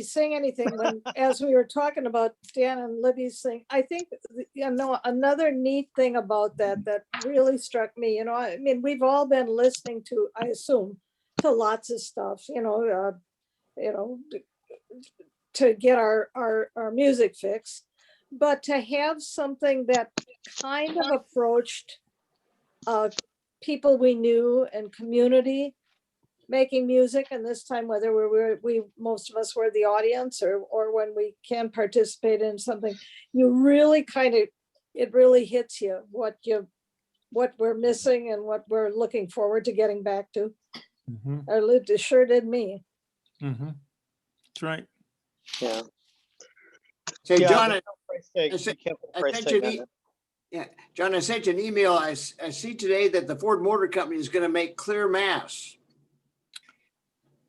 sing anything when, as we were talking about Dan and Libby's thing, I think, another neat thing about that really struck me, I mean, we've all been listening to, I assume, to lots of stuff, you know, to get our music fix, but to have something that kind of approached people we knew and community making music, and this time whether we most of us were the audience or when we can participate in something, you really it really hits you what we're missing and what we're looking forward to getting back to. Or it sure did me. That's right. Yeah. Say, Yeah, John, there's no price tag. I sent- You can't put a I price sent tag you on the- it. yeah, John, I sent you an email. I see today that the Ford Motor Company is going to make clear mass.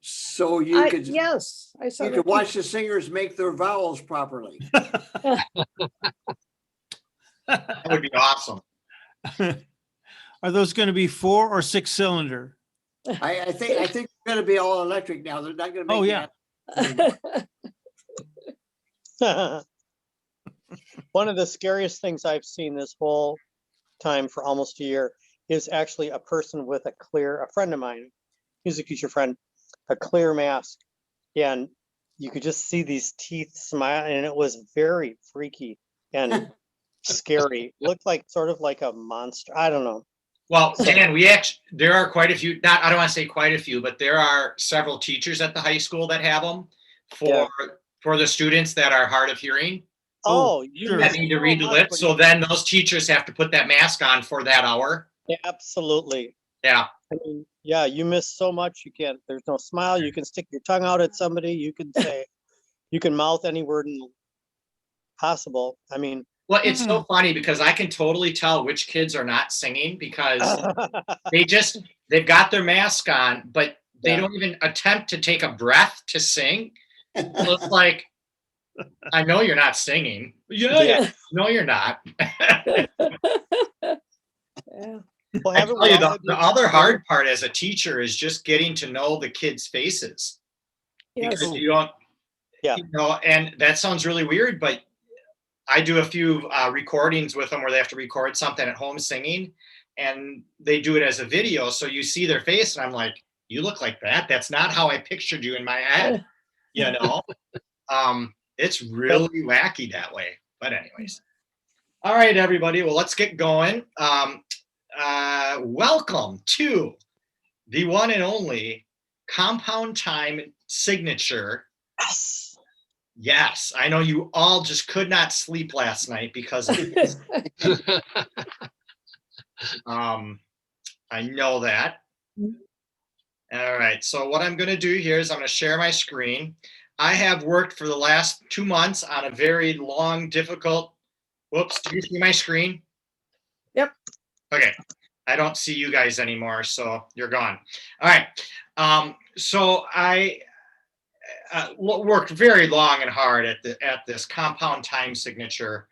So you could Yes, I saw you that could too. watch the singers make their vowels properly. That would be awesome. Are those going to be 4 or 6 cylinder? I think it's going to be all electric now. They're not going to make Oh, yeah. One of the scariest things I've seen this whole time for almost a year is actually a person with a friend of mine, music teacher friend, a clear mask. And you could just see these teeth smile, and it was very freaky and scary. Looked like sort of like a monster. I don't know. Well, Dan, there are quite a few, I don't want to say quite a few, but there are several teachers at the high school that have them for the students that are hard of hearing. Oh, you sure. That missed need to so read the much, lips. but So then those teachers have to put that mask on for that hour. absolutely. Yeah. I mean, yeah, you miss so much. You can't, there's no smile. You can stick your tongue out at somebody. You can say, you can mouth any word possible. I mean, Well, it's so funny because I can totally tell which kids are not singing because they've got their mask on, but they don't even attempt to take a breath to sing. So it's like, I know you're not singing. Yeah. No, you're not. Yeah. well, I haven't tell we you, all the had these- other hard part as a teacher is just getting to know the kids' faces. Yes. Because you don't, Yeah. and that sounds really weird, but I do a few recordings with them where they have to record something at home singing, and they do it as a video. So you see their face, and I'm like, you look like that. That's not how I pictured you in my head. It's really wacky that way. But anyways. All right, everybody. Well, let's get going. Welcome to the one and only Compound Time Signature. Yes, I know you all just could not sleep last night because of this. I know that. All right, so what I'm going to do here is I'm going to share my screen. I have worked for the last 2 months on a very long, difficult. Whoops, do you see my screen? Yep. Okay, I don't see you guys anymore, so you're gone. All right, so I worked very long and hard at this Compound Time Signature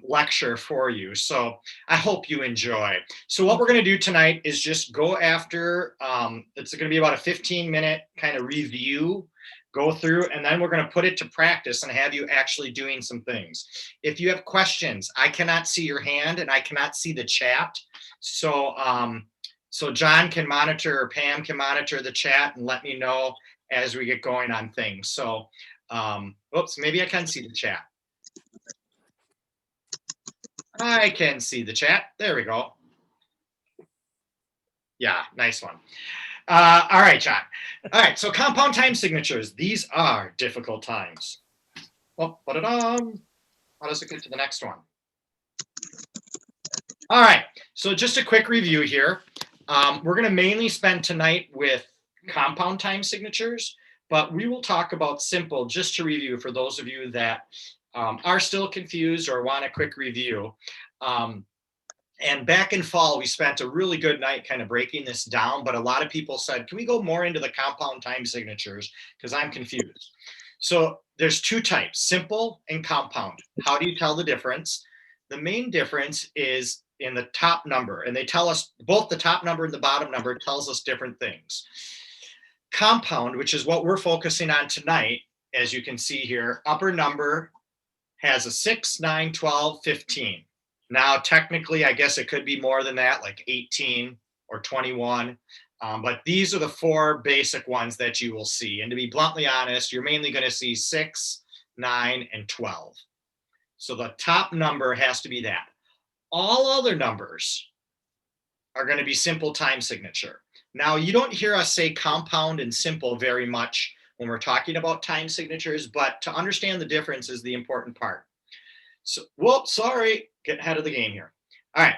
lecture for you. So I hope you enjoy. So what we're going to do tonight is just go after, it's going to be about a 15-minute kind of review, go through, and then we're going to put it to practice and have you actually doing some things. If you have questions, I cannot see your hand and I cannot see the chat. So, so John can monitor or Pam can monitor the chat and let me know as we get going on things. So, oops, maybe I can see the chat. I can see the chat. There we go. Yeah, nice one. All right, John. All right, so compound time signatures. These are difficult times. Well, how does it get to the next one? All right, so just a quick review here. We're going to mainly spend tonight with compound time signatures, but we will talk about simple just to review for those of you that are still confused or want a quick review. And back in fall, we spent a really good night kind of breaking this down, but a lot of people said, can we go more into the compound time signatures? Because I'm confused. So there's 2 types, simple and compound. How do you tell the difference? The main difference is in the top number, and they tell us both the top number and the bottom number tells us different things. Compound, which is what we're focusing on tonight, as you can see here, upper number has a 6, 9, 12, 15. Now, technically, I guess it could be more than that, like 18 or 21. But these are the 4 basic ones that you will see. And to be bluntly honest, you're mainly going to see 6, 9, and 12. So the top number has to be that. All other numbers are going to be simple time signature. Now, you don't hear us say compound and simple very much when we're talking about time signatures, but to understand the difference is the important part. So, whoops, sorry, getting ahead of the game here. All right,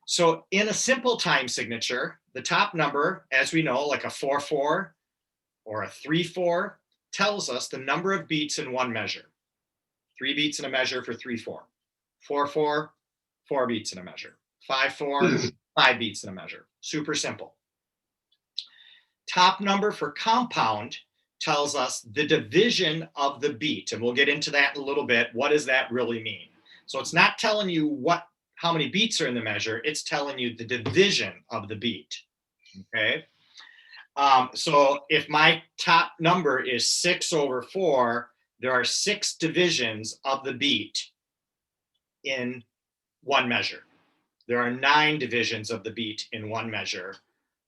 so in a simple time signature, the top number, as we know, like a 4/4 or a 3/4, tells us the number of beats in one measure. 3 beats in a measure for 3/4. 4/4, 4 beats in a measure. 5/4, 5 beats in a measure. Super simple. Top number for compound tells us the division of the beat, and we'll get into that in a little bit. What does that really mean? So it's not telling you how many beats are in the measure, it's telling you the division of the beat. Okay. So if my top number is 6/4, there are 6 divisions of the beat in one measure. There are 9 divisions of the beat in one measure,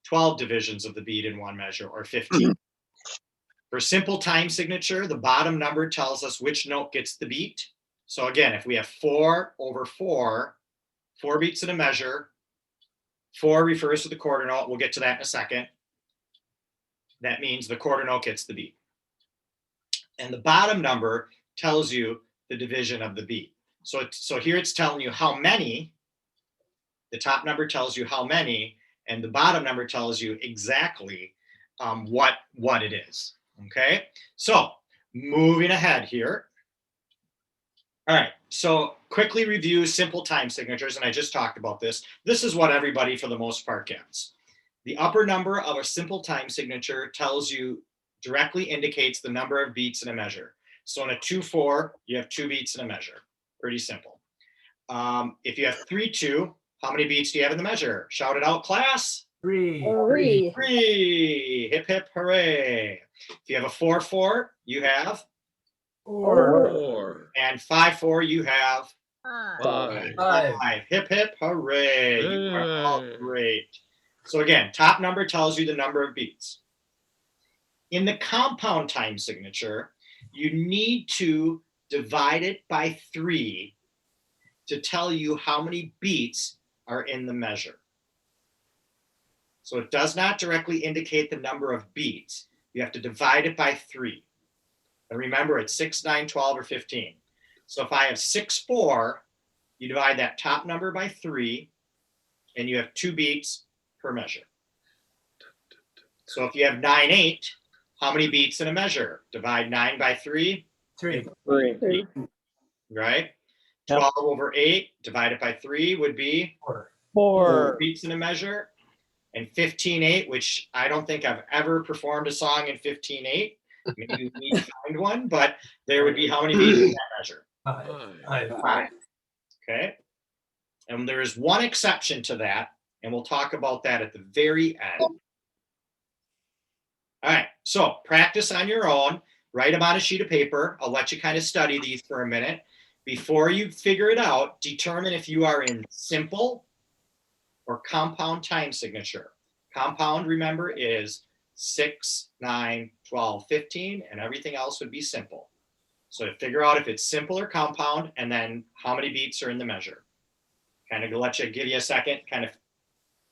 12 divisions of the beat in one measure, or 15. For simple time signature, the bottom number tells us which note gets the beat. So again, if we have 4/4, 4 beats in a measure, 4 refers to the quarter note. We'll get to that in a second. That means the quarter note gets the beat. And the bottom number tells you the division of the beat. So here it's telling you how many. The top number tells you how many, and the bottom number tells you exactly what it is. Okay, so moving ahead here. All right, so quickly review simple time signatures, and I just talked about this. This is what everybody for the most part gets. The upper number of a simple time signature tells you, directly indicates the number of beats in a measure. So in a 2/4, you have 2 beats in a measure. Pretty simple. If you have 3/2, how many beats do you have in the measure? Shout it out, class. 3. 3. 3. Hip, hip, hooray. If you have a 4/4, you have, 4. and 5/4, you have 5. 5. Hip, hip, hooray. You are all great. So again, top number tells you the number of beats. In the compound time signature, you need to divide it by 3 to tell you how many beats are in the measure. So it does not directly indicate the number of beats. You have to divide it by 3. And remember, it's 6, 9, 12, or 15. So if I have 6/4, you divide that top number by 3, and you have 2 beats per measure. So if you have 9/8, how many beats in a measure? Divide 9 by 3, 3. 3. right? Yep. 12/8 divided by 3 would be 4. 4. beats in a measure. And 15/8, which I don't think I've ever performed a song in 15/8. Maybe we need to find one, but there would be how many beats in that measure? 5. 5. Okay. And there is one exception to that, and we'll talk about that at the very end. All right. So practice on your own. Write them on a sheet of paper. I'll let you kind of study these for a minute. Before you figure it out, determine if you are in simple or compound time signature. Compound, remember, is 6, 9, 12, 15, and everything else would be simple. So to figure out if it's simple or compound, and then how many beats are in the measure. Kind of give you a second, kind of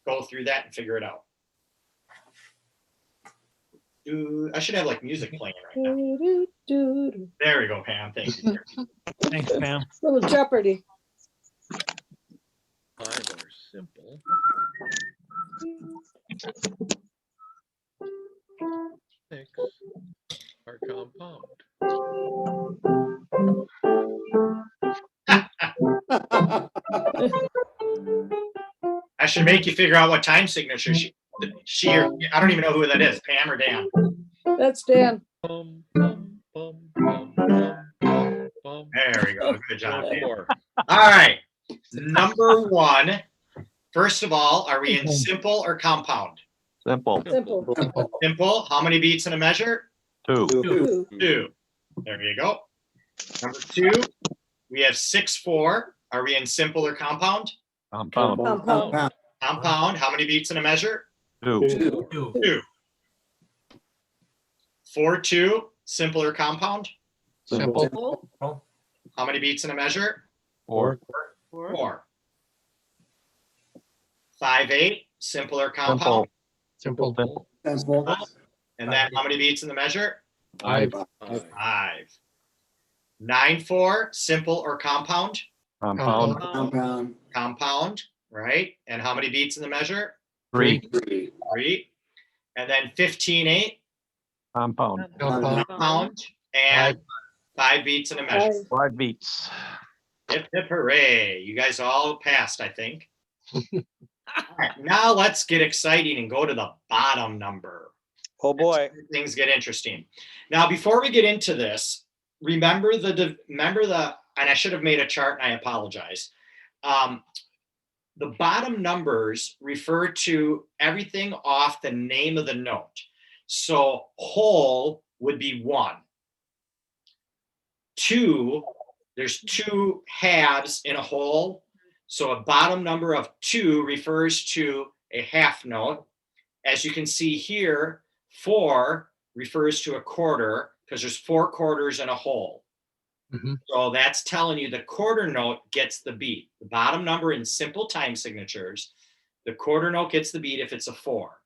go through that and figure it out. I should have like music playing right now. There we go, Pam. Thank you. Thanks, Pam. Little Jeopardy. 5 are simple. 6 are compound. I should make you figure out what time signature she or I don't even know who that is, Pam or Dan. That's Dan. Bum, bum, bum, bum, bum, bum, bum. There we go. Good job, Dan. 4. All right. Number 1. First of all, are we in simple or compound? Simple. Simple. Simple. How many beats in a measure? 2. 2. 2. There you go. Number 2, we have 6, 4. Are we in simple or compound? Compound. Compound. Compound, how many beats in a measure? 2. 2. 4, 2, simple or compound? Simple. How many beats in a measure? 4. 4. 5, 8, simple or compound? Simple. Simple. Simple. And then how many beats in the measure? 5. 5. 9, 4, simple or compound? Compound. Compound. Compound, right? And how many beats in the measure? 3. 3. And then 15, 8, Compound. compound, and 5 beats in a measure. 5 beats. Hip hip hooray. You guys all passed, I think. All right, now let's get exciting and go to the bottom number. Oh, boy. Things get interesting. Now, before we get into this, remember the, and I should have made a chart and I apologize. The bottom numbers refer to everything off the name of the note. So whole would be 1. 2, there's 2 halves in a whole. So a bottom number of 2 refers to a half note. As you can see here, 4 refers to a quarter because there's 4 quarters in a whole. Mhm. So that's telling you the quarter note gets the beat. The bottom number in simple time signatures, the quarter note gets the beat if it's a 4.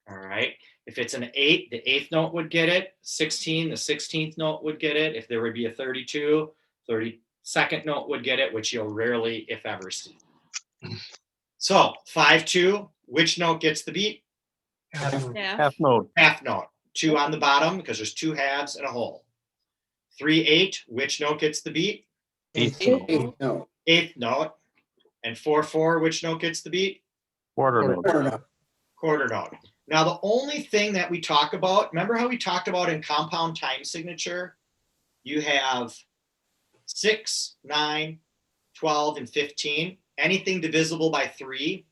All right. If it's an 8, the 8th note would get it. 16, the 16th note would get it. If there would be a 32, 32nd note would get it, which you'll rarely, if ever, see. So 5, 2, which note gets the beat? Half note. Half note. 2 on the bottom because there's 2 halves and a whole. 3, 8, which note gets the beat? 8th note. Eighth note. 8th note. And 4, 4, which note gets the beat? Quarter note. Quarter note. Quarter note. Now, the only thing that we talk about, remember how we talked about in compound time signature? You have 6, 9, 12, and 15. Anything divisible by 3.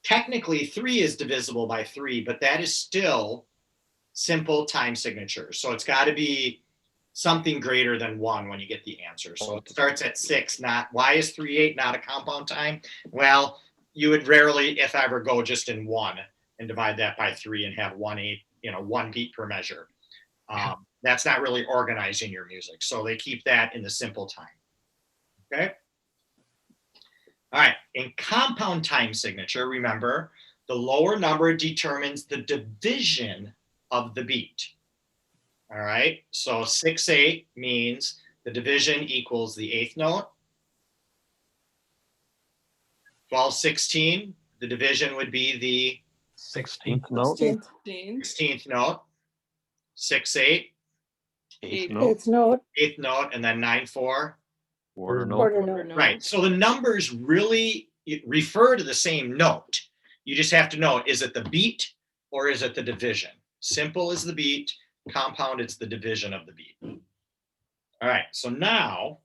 Technically, 3 is divisible by 3, but that is still simple time signature. So it's got to be something greater than 1 when you get the answer. So it starts at 6, not, why is 3, 8 not a compound time? Well, you would rarely, if ever, go just in 1 and divide that by 3 and have 1 8, 1 beat per measure. That's not really organizing your music. So they keep that in the simple time. Okay. All right. In compound time signature, remember, the lower number determines the division of the beat. All right. So 6, 8 means the division equals the 8th note. 12, 16, the division would be the 16th note. 16th note. 6, 8, 8th note. 8th note, 8th note, and then 9, 4. Quarter note. quarter note. Right. So the numbers really refer to the same note. You just have to know, is it the beat or is it the division? Simple is the beat, compound, it's the division of the beat. All right. So now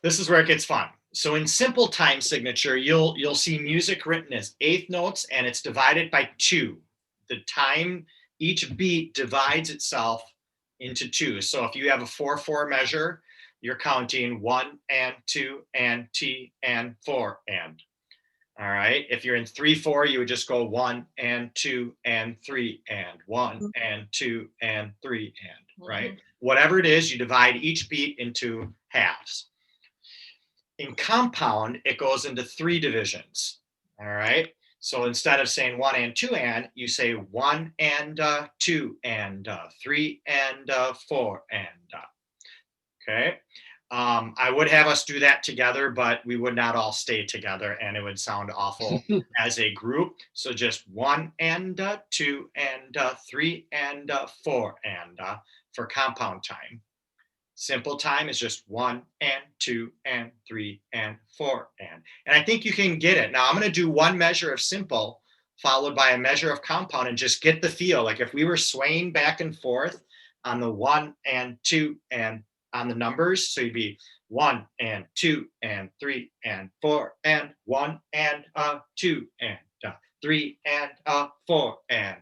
this is where it gets fun. So in simple time signature, you'll see music written as 8th notes and it's divided by 2. The time, each beat divides itself into 2. So if you have a 4/4 measure, you're counting 1 and 2 and T and 4 and. All right. If you're in 3/4, you would just go 1 and 2 and 3 and 1 and 2 and 3 and, right? Whatever it is, you divide each beat into halves. In compound, it goes into 3 divisions. All right. So instead of saying 1 and 2 and, you say 1 and 2 and 3 and 4 and. Okay. I would have us do that together, but we would not all stay together and it would sound awful as a group. So just 1 and 2 and 3 and 4 and for compound time. Simple time is just 1 and 2 and 3 and 4 and. And I think you can get it. Now I'm going to do one measure of simple followed by a measure of compound and just get the feel. Like if we were swaying back and forth on the 1 and 2 and on the numbers. So you'd be 1 and 2 and 3 and 4 and 1 and 2 and 3 and 4 and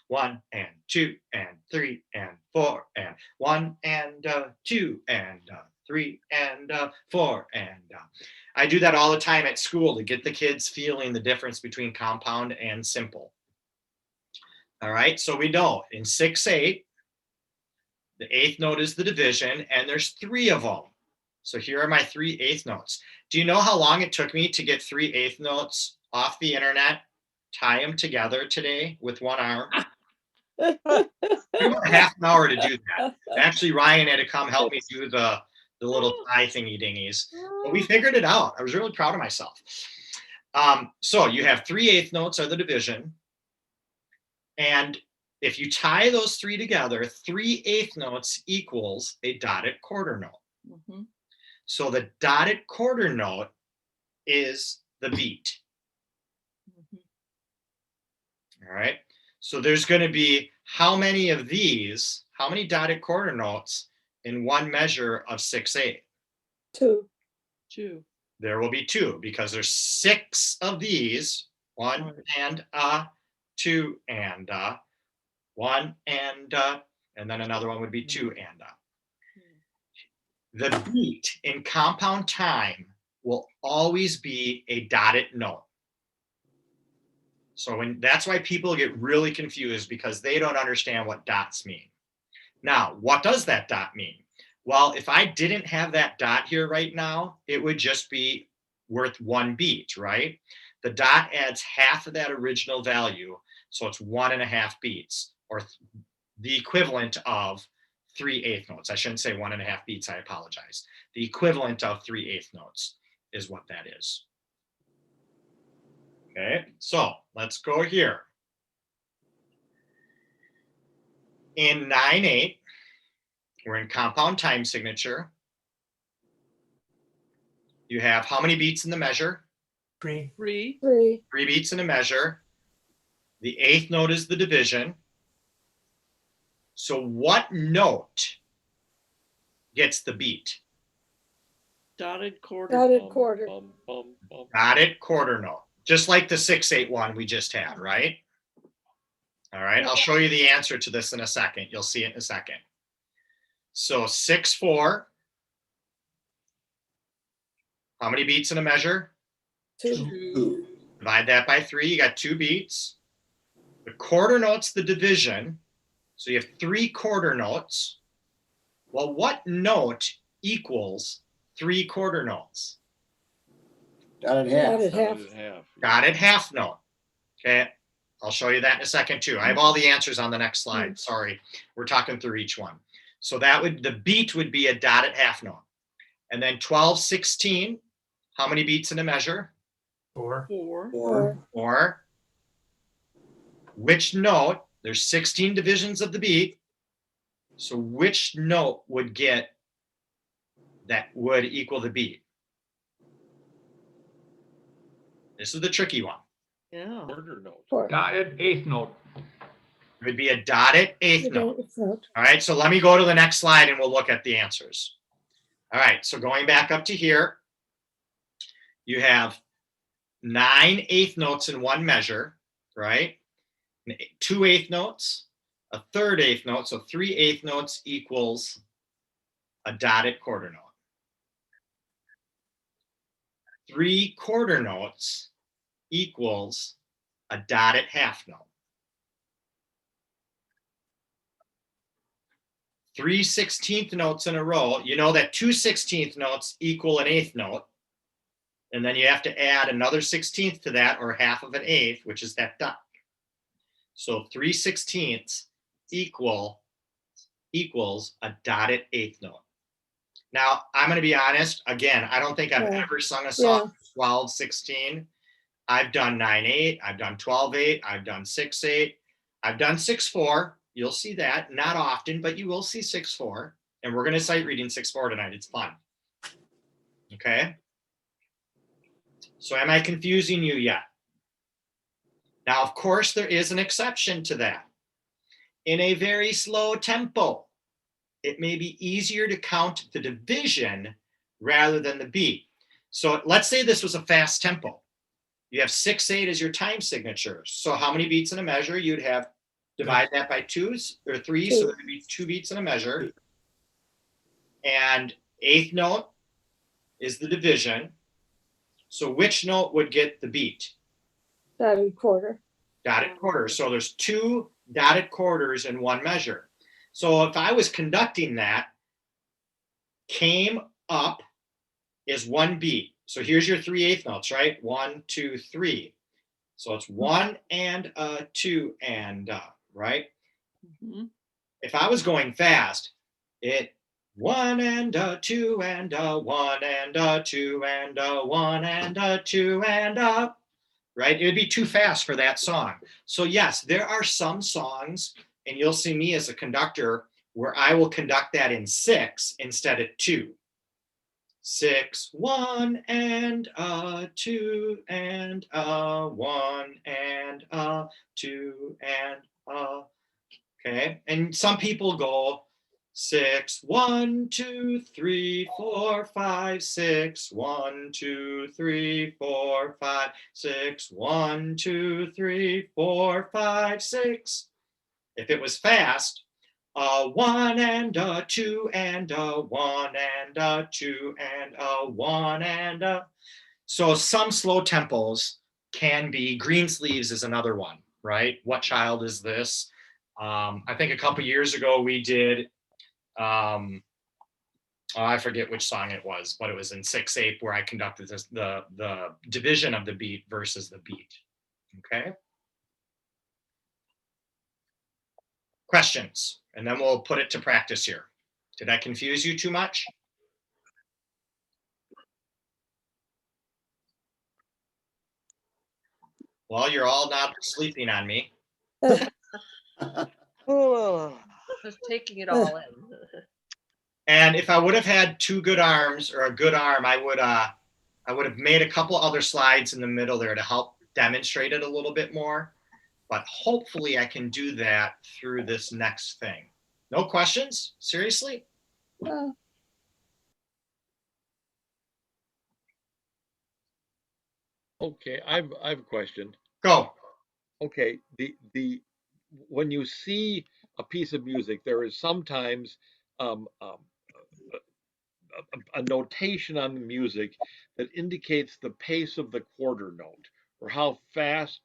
1 and 2 and 3 and 4 and 1 and 2 and 3 and 4 and I do that all the time at school to get the kids feeling the difference between compound and simple. All right, so we know in 6/8, the eighth note is the division, and there's 3 of them. So here are my 3 eighth notes. Do you know how long it took me to get 3 eighth notes off the internet, tie them together today with one arm? It took about half an hour to do that. Actually, Ryan had to come help me do the little tie thingy dingies. But we figured it out. I was really proud of myself. So you have 3 eighth notes are the division. And if you tie those 3 together, 3 eighth notes equals a dotted quarter note. Mhm. So the dotted quarter note is the beat. Mhm. All right. So there's going to be how many of these, how many dotted quarter notes in one measure of 6/8? 2. 2. There will be 2 because there's 6 of these, 1 Right. and 2 and 1 and then another one would be 2 and The beat in compound time will always be a dotted note. So that's why people get really confused because they don't understand what dots mean. Now, what does that dot mean? Well, if I didn't have that dot here right now, it would just be worth 1 beat, right? The dot adds half of that original value. So it's 1.5 beats, or the equivalent of 3 eighth notes. I shouldn't say 1.5 beats, I apologize. The equivalent of 3 eighth notes is what that is. Okay, so let's go here. In 9/8, we're in compound time signature. You have how many beats in the measure? 3. 3. 3. 3 beats in a measure. The eighth note is the division. So what note gets the beat? Dotted quarter. Dotted bum, quarter. Bum, bum, bum. Dotted quarter note, just like the 6/8 one we just had, right? All right, I'll show you the answer to this in a second. You'll see it in a second. So 6/4, how many beats in a measure? 2. 2. Divide that by 3, you got 2 beats. The quarter note's the division, so you have 3 quarter notes. Well, what note equals 3 quarter notes? Dotted half. Dotted half. Dotted half. Dotted half note. Okay, I'll show you that in a second too. I have all the answers on the next slide. Sorry, we're talking through each one. So that would, the beat would be a dotted half note. And then 12/16, how many beats in a measure? 4. 4. 4. Or which note, there's 16 divisions of the beat. So which note would get, that would equal the beat? This is the tricky one. Yeah. Quarter note. 4. Dotted eighth note. It would be a dotted eighth You note. don't- it's not. All right, so let me go to the next slide and we'll look at the answers. All right, so going back up to here, you have 9 eighth notes in one measure, right? 2 eighth notes, a 1/3 eighth note, so 3 eighth notes equals a dotted quarter note. 3 quarter notes equals a dotted half note. 3 16th notes in a row. You know that 2 16th notes equal an eighth note. And then you have to add another 16th to that, or half of an eighth, which is that dot. So 3 16ths equals a dotted eighth note. Now, I'm going to be honest. Again, I don't think I've Yeah. ever sung a song 12/16. I've done 9/8. I've done 12/8. I've done 6/8. I've done 6/4. You'll see that. Not often, but you will see 6/4. And we're going to sight reading 6/4 tonight. It's fun. Okay. So am I confusing you yet? Now, of course, there is an exception to that. In a very slow tempo, it may be easier to count the division rather than the beat. So let's say this was a fast tempo. You have 6/8 as your time signature. So how many beats in a measure? You'd have divide that by 2s or 3, so there'd be 2 beats in a measure. And 8th note is the division. So which note would get the beat? Dotted quarter. Dotted quarter. So there's 2 dotted quarters in one measure. So if I was conducting that, came up is 1 beat. So here's your 3/8 notes, right? 1, 2, 3. So it's 1 and 2 and right? Mhm. If I was going fast, it 1 and 2 and 1 and 2 and 1 and 2 and right? It would be too fast for that song. So yes, there are some songs, and you'll see me as a conductor where I will conduct that in 6 instead of 2. 6, 1 and 2 and 1 and 2 and okay. And some people go 6, 1, 2, 3, 4, 5, 6, 1, 2, 3, 4, 5, 6, 1, 2, 3, 4, 5, 6. If it was fast, 1 and 2 and 1 and 2 and 1 and so some slow tempos can be. Greensleeves is another one, right? What Child Is This? I think a couple years ago we did I forget which song it was, but it was in 6/8 where I conducted this, the division of the beat versus the beat. Okay. Questions, and then we'll put it to practice here. Did I confuse you too much? Well, you're all not sleeping on me. Just taking it all in. And if I would have had 2 good arms or a good arm, I would have made a couple other slides in the middle there to help demonstrate it a little bit more. But hopefully I can do that through this next thing. No questions? Seriously? Okay, I've a question. Go. Okay, when you see a piece of music, there is sometimes um, um, a notation on the music that indicates the pace of the quarter note or how fast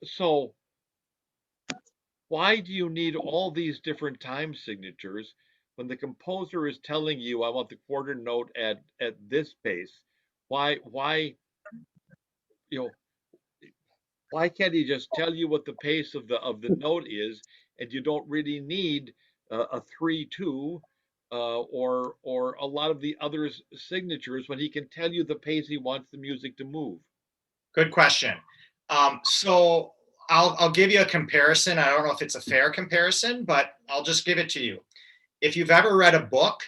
so why do you need all these different time signatures when the composer is telling you I want the quarter note at this pace? Why you know why can't he just tell you what the pace of the note is, and you don't really need a 3/2 or a lot of the other signatures when he can tell you the pace he wants the music to move? Good question. So I'll give you a comparison. I don't know if it's a fair comparison, but I'll just give it to you. If you've ever read a book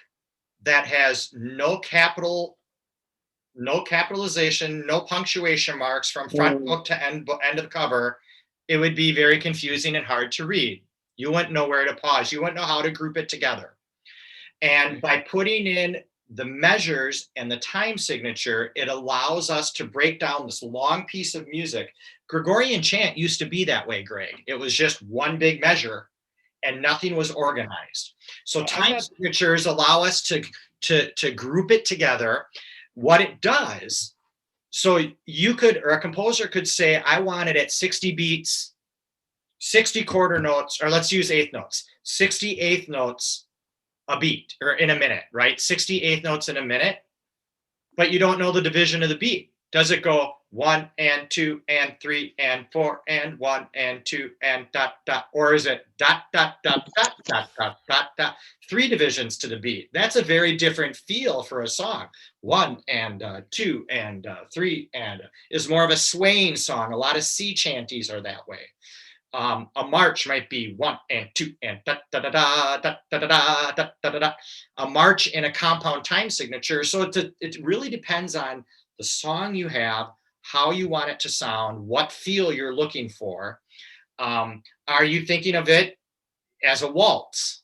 that has no capitalization, no punctuation marks from front book to end of the cover, it would be very confusing and hard to read. You wouldn't know where to pause. You wouldn't know how to group it together. And by putting in the measures and the time signature, it allows us to break down this long piece of music. Gregorian chant used to be that way, Greg. It was just one big measure and nothing was organized. So time signatures allow us to group it together. What it does, so you could, or a composer could say, I want it at 60 beats, 60 quarter notes, or let's use 8th notes, 60 8th notes a beat or in a minute, right? 60 8th notes in a minute, but you don't know the division of the beat. Does it go 1 and 2 and 3 and 4 and 1 and 2 and dot dot, or is it dot dot dot dot dot dot dot dot, 3 divisions to the beat? That's a very different feel for a song. 1 and 2 and 3 and is more of a swaying song. A lot of sea chanties are that way. A march might be 1 and 2 and da da da da da da da da da da da. A march in a compound time signature. So it really depends on the song you have, how you want it to sound, what feel you're looking for. Are you thinking of it as a waltz?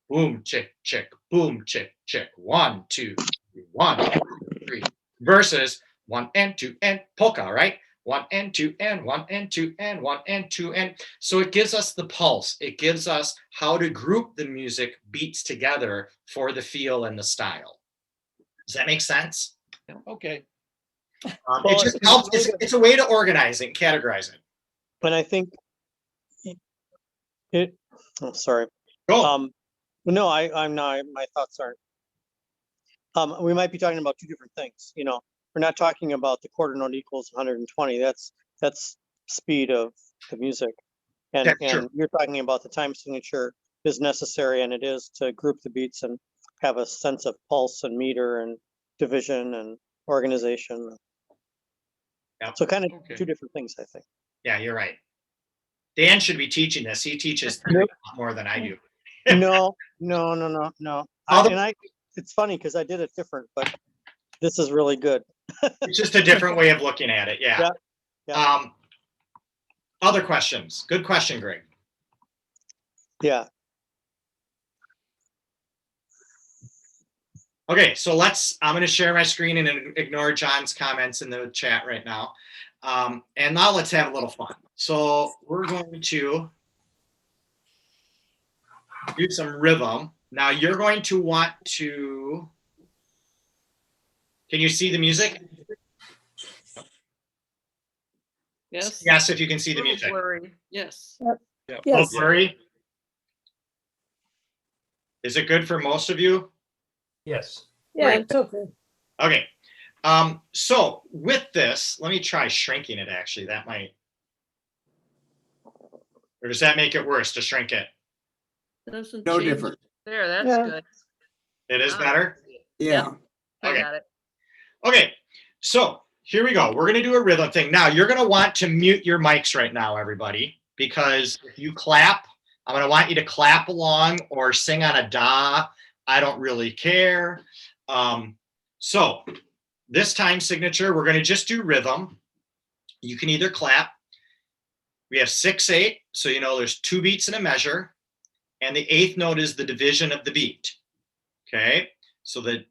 Boom, chick, chick, boom, chick, chick. 1, 2, 3, 1, 2, 3. Versus 1 and 2 and polka, right? 1 and 2 and 1 and 2 and 1 and 2 and. So it gives us the pulse. It gives us how to group the music beats together for the feel and the style. Does that make sense? Okay. Well, It just it's helps. really good. It's a way to organize it and categorize it. But I think it, oh, sorry. Go. No, I'm not, my thoughts aren't. We might be talking about two different things, you know, we're not talking about the quarter note equals 120, that's speed of the music. And, That's true. and you're talking about the time signature is necessary, and it is to group the beats and have a sense of pulse and meter and division and organization. Yep. So kind of Okay. two different things, I think. Yeah, you're right. Dan should be teaching this. He teaches theory a lot more than I do. No. Other- It's funny because I did it different, but this is really good. It's just a different way of looking at it. Yeah. Yeah. Other questions? Good question, Greg. Yeah. Okay, so I'm going to share my screen and ignore John's comments in the chat right now. And now let's have a little fun. So we're going to do some rhythm. Now you're going to want to, can you see the music? Yes. Yes, if you can see the Little music. blurry. Yes. Oh, Yes, blurry? Is it good for most of you? Yes. yeah, Great. it's okay. Okay. So with this, let me try shrinking it actually. That might, or does that make it worse to shrink it? Doesn't No change. different. There, that's Yeah. good. It is Ah, better? Yeah. I Okay. got it. Okay, so here we go. We're gonna do a rhythm thing. Now you're gonna want to mute your mics right now, everybody, because if you clap, I'm gonna want you to clap along or sing on a da. I don't really care. So this time signature, we're gonna just do rhythm. You can either clap. We have 6/8, so you know there's 2 beats in a measure, and the 8th note is the division of the beat. Okay, so the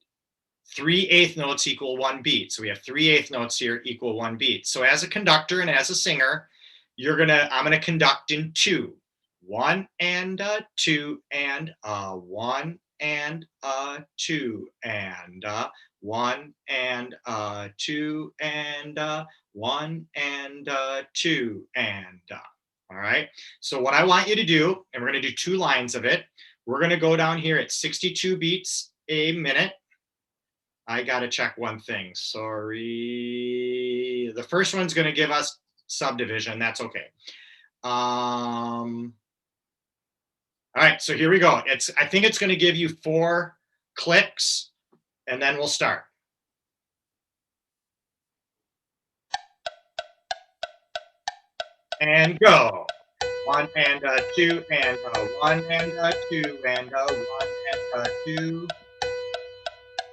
3/8 notes equal 1 beat. So we have 3/8 notes here equal 1 beat. So as a conductor and as a singer, I'm gonna conduct in 2. 1 and a 2 and a 1 and a 2 and a 1 and a 2 and a 1 and a 2 and a. All right. So what I want you to do, and we're gonna do 2 lines of it. We're gonna go down here at 62 beats a minute. I got to check one thing. Sorry. The first one's going to give us subdivision. That's okay. All right. So here we go. I think it's going to give you 4 clicks and then we'll start. And go. 1 and a 2 and a 1 and a 2 and a 1 and a 2.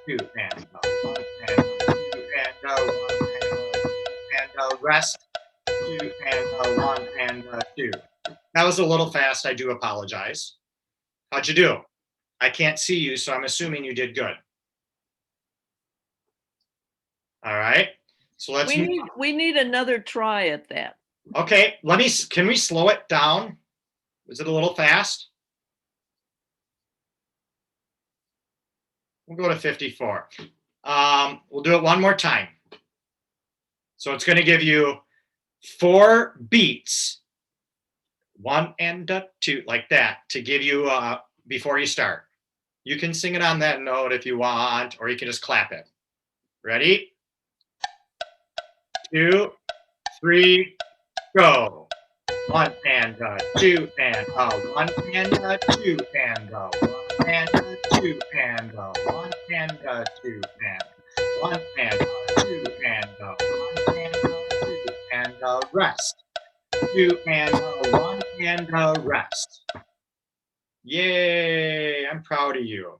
2 and a 1 and a 2 and a 1 and a rest. 2 and a 1 and a 2. That was a little fast. I do apologize. How'd you do? I can't see you, so I'm assuming you did good. All right. So let's We need another try at that. okay, can we slow it down? Was it a little fast? We'll go to 54. We'll do it one more time. So it's going to give you 4 beats, 1 and a 2, like that, to give you before you start. You can sing it on that note if you want, or you can just clap it. Ready? 2, 3, go. 1 and a 2 and a 1 and a 2 and a 1 and a 2 and a 1 and a 2 and 1 and a 2 and a 1 and a 2 and a rest. 2 and a 1 and a rest. Yay, I'm proud of you.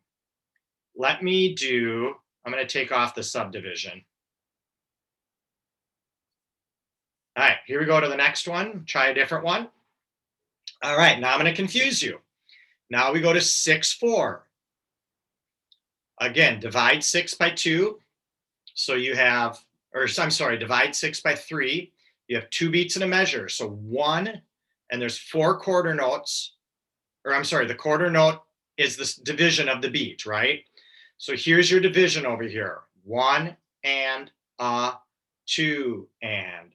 I'm going to take off the subdivision. All right, here we go to the next one. Try a different one. All right, now I'm going to confuse you. Now we go to 6/4. Again, divide 6 by 2. So you have, or I'm sorry, divide 6 by 3. You have 2 beats and a measure. So 1, and there's 4 quarter notes, or I'm sorry, the quarter note is this division of the beat, right? So here's your division over here. 1 and 2 and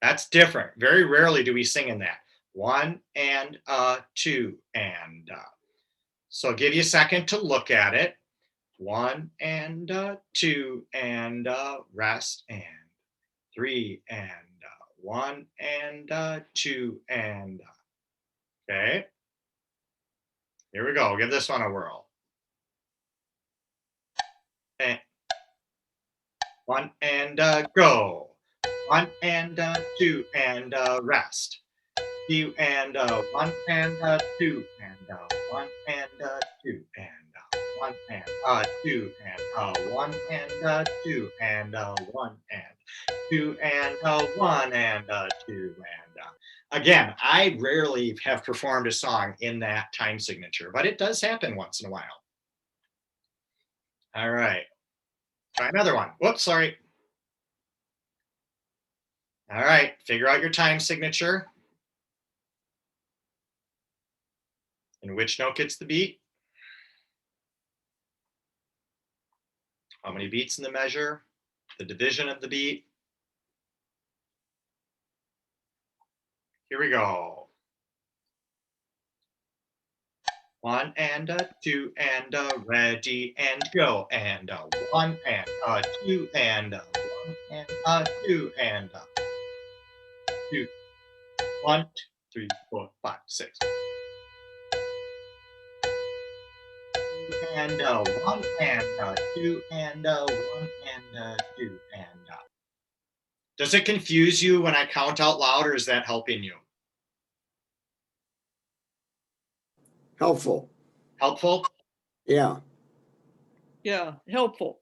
That's different. Very rarely do we sing in that. 1 and 2 and So I'll give you a second to look at it. 1 and 2 and rest, and 3 and 1 and 2 and okay. Here we go. Give this one a whirl. And 1 and go. 1 and 2 and rest. 2 and 1 and 2 and 1 and 2 and 1 and 2 and 1 and 2 and 1 and 2 and 1 and 2 and again, I rarely have performed a song in that time signature, but it does happen once in a while. All right, try another one. Whoops, sorry. All right, figure out your time signature. And which note gets the beat? How many beats in the measure? The division of the beat. Here we go. 1 and 2 and ready and go, and 1 and 2 and 1 and 2 and 2. 1, 2, 3, 4, 5, 6. And 1 and 2 and 1 and 2 and Does it confuse you when I count out loud, or is that helping you? Helpful. Helpful? Yeah. Yeah, helpful.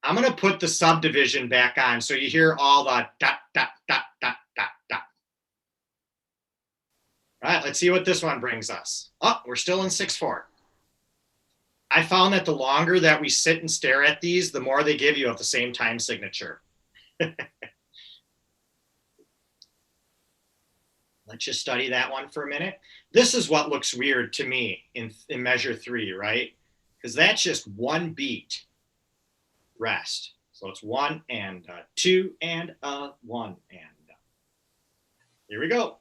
I'm going to put the subdivision back on so you hear all the dot, dot, dot, dot, dot, dot. All right, let's see what this one brings us. Oh, we're still in 6/4. I found that the longer that we sit and stare at these, the more they give you of the same time signature. Let's just study that one for a minute. This is what looks weird to me in measure 3, right? Because that's just one beat rest. So it's 1 and 2 and 1 and here we go.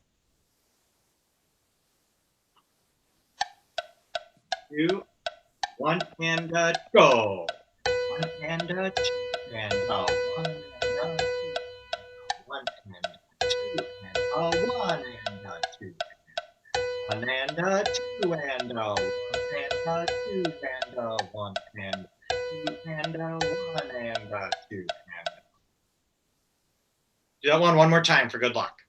2, 1 and go. 1 and 2 and 1 and 1 and 2 and 1 and 2 1 and 2 and 1 and 2 and 1 and 2 and 1 and 2 and do that one more time for good luck.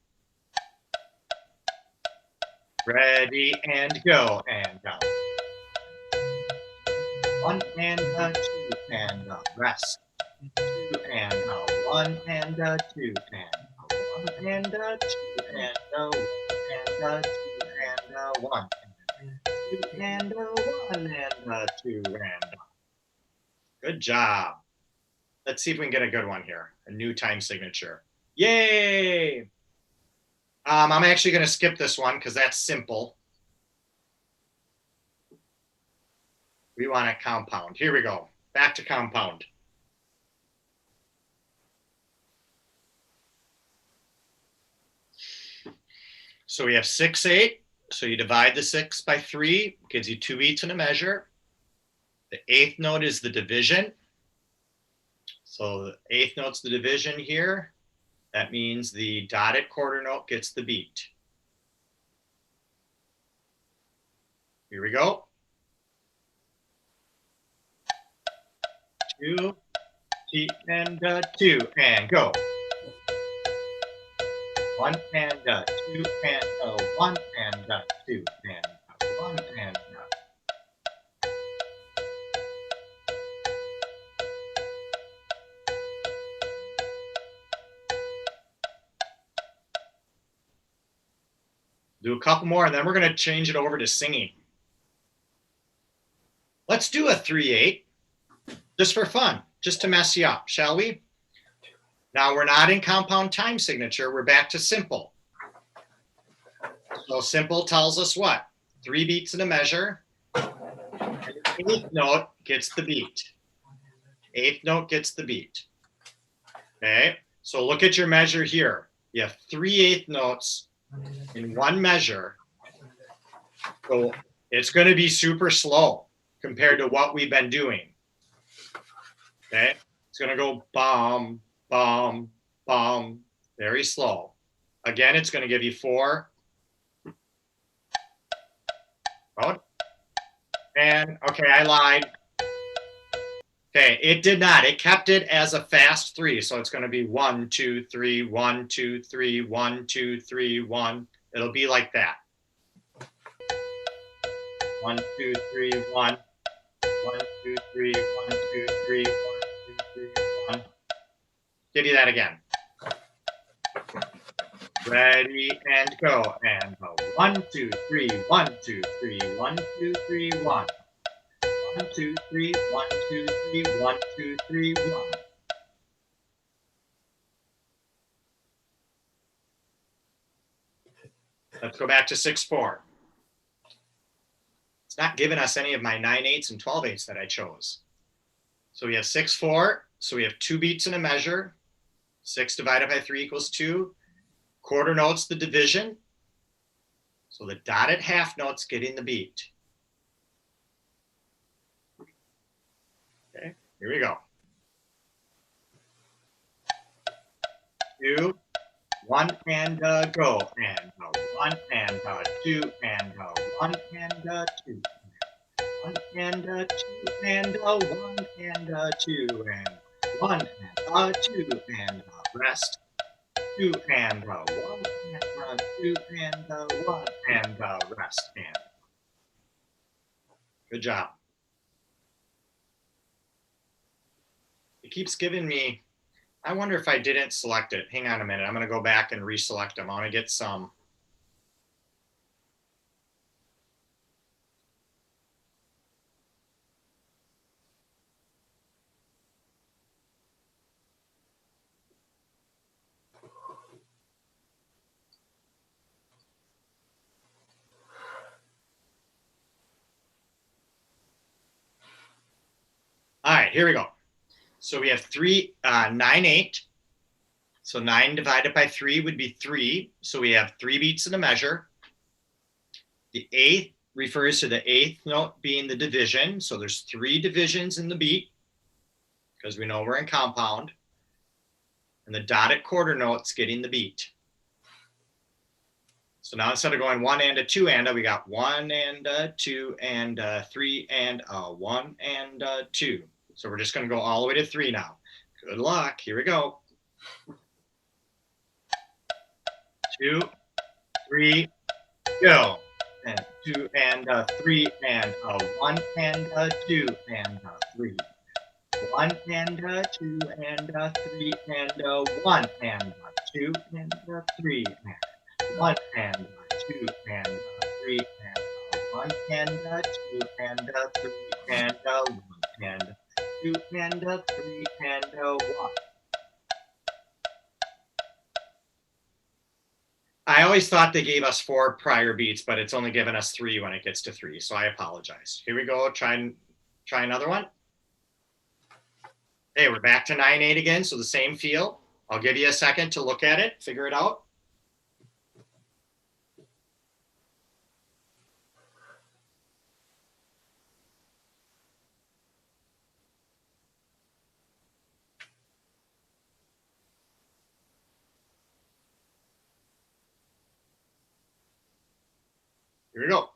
Ready and go and 1 and 2 and rest. 2 and 1 and 2 and 1 and 2 and 2 and 1 and 1 and 2 and good job. Let's see if we can get a good one here. A new time signature. Yay! I'm actually going to skip this one because that's simple. We want a compound. Here we go. Back to compound. So we have 6/8. So you divide the 6 by 3, gives you 2 beats in a measure. The 8th note is the division. So the 8th note's the division here. That means the dotted quarter note gets the beat. Here we go. 2 and 2 and go. 1 and 2 and 1 and 2 and 1 and do a couple more, and then we're going to change it over to singing. Let's do a 3/8 just for fun, just to mess you up, shall we? Now we're not in compound time signature. We're back to simple. So simple tells us what? 3 beats in a measure. And the eighth note gets the beat. Eighth note gets the beat. Okay. So look at your measure here. You have 3 eighth notes in one measure. So it's going to be super slow compared to what we've been doing. Okay. It's going to go bum, bum, bum, very slow. Again, it's going to give you 4. Oh. And okay, I lied. Okay, it did not. It kept it as a fast 3. So it's going to be 1, 2, 3, 1, 2, 3, 1, 2, 3, 1. It'll be like that. 1, 2, 3, 1. 1, 2, 3, 1, 2, 3, 1, 2, 3, 1. Give you that again. Ready and go. And go. 1, 2, 3, 1, 2, 3, 1, 2, 3, 1. 1, 2, 3, 1, 2, 3, 1, 2, 3, 1. Let's go back to 6/4. It's not giving us any of my 9/8 and 12/8 that I chose. So we have 6/4. So we have 2 beats in a measure. 6 divided by 3 equals 2. Quarter notes the division. So the dotted half notes getting the beat. Okay, here we go. 2, 1 and go, and 1 and 2 and 1 and 2. 1 and 2 and 1 and 2 and 1 and 2 and rest. 2 and 1 and 2 and 1 and rest. And good job. It keeps giving me. I wonder if I didn't select it. Hang on a minute. I'm going to go back and reselect them. I want to get some. All right, here we go. So we have 9, 8. So 9 divided by 3 would be 3. So we have 3 beats in a measure. The eighth refers to the eighth note being the division. So there's 3 divisions in the beat because we know we're in compound. And the dotted quarter note's getting the beat. So now instead of going 1 and a 2 and a, we got 1 and a 2 and a 3 and a 1 and a 2. So we're just going to go all the way to 3 now. Good luck. Here we go. 2, 3, go. And 2 and 3 and 1 and 2 and 3. 1 and 2 and 3 and 1 and 2 and 3 and 1 and 2 and 3 and 1 and 2 and 3 and 1 and 2 and 3 and 1. I always thought they gave us 4 prior beats, but it's only given us 3 when it gets to 3. So I apologize. Here we go. Try another one. Hey, we're back to 9, 8 again. So the same feel. I'll give you a second to look at it, figure it out. Here we go.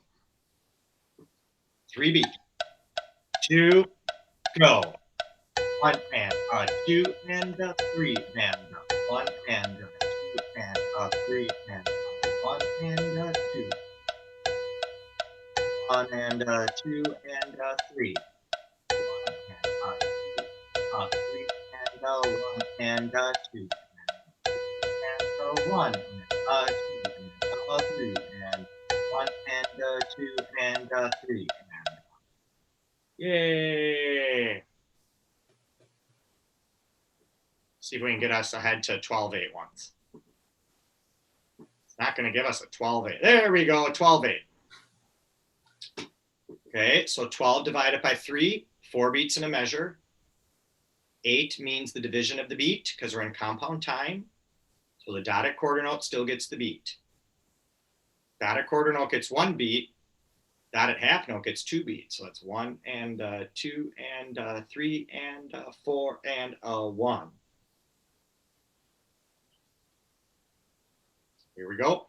3 beat. 2, go. 1 and 2 and 3 and 1 and 2 and 3 and 1 and 2. 1 and 2 and 3. 1 and 3 and 1 and 2. And 1 and 2 and 3 and 1 and 2 and 3. Yay! See if we can get us ahead to 12/8 once. It's not going to give us a 12/8. There we go, 12/8. Okay, so 12 divided by 3, 4 beats in a measure. 8 means the division of the beat because we're in compound time. So the dotted quarter note still gets the beat. Dotted quarter note gets 1 beat. Dotted half note gets 2 beats. So that's 1 and 2 and 3 and 4 and 1. Here we go.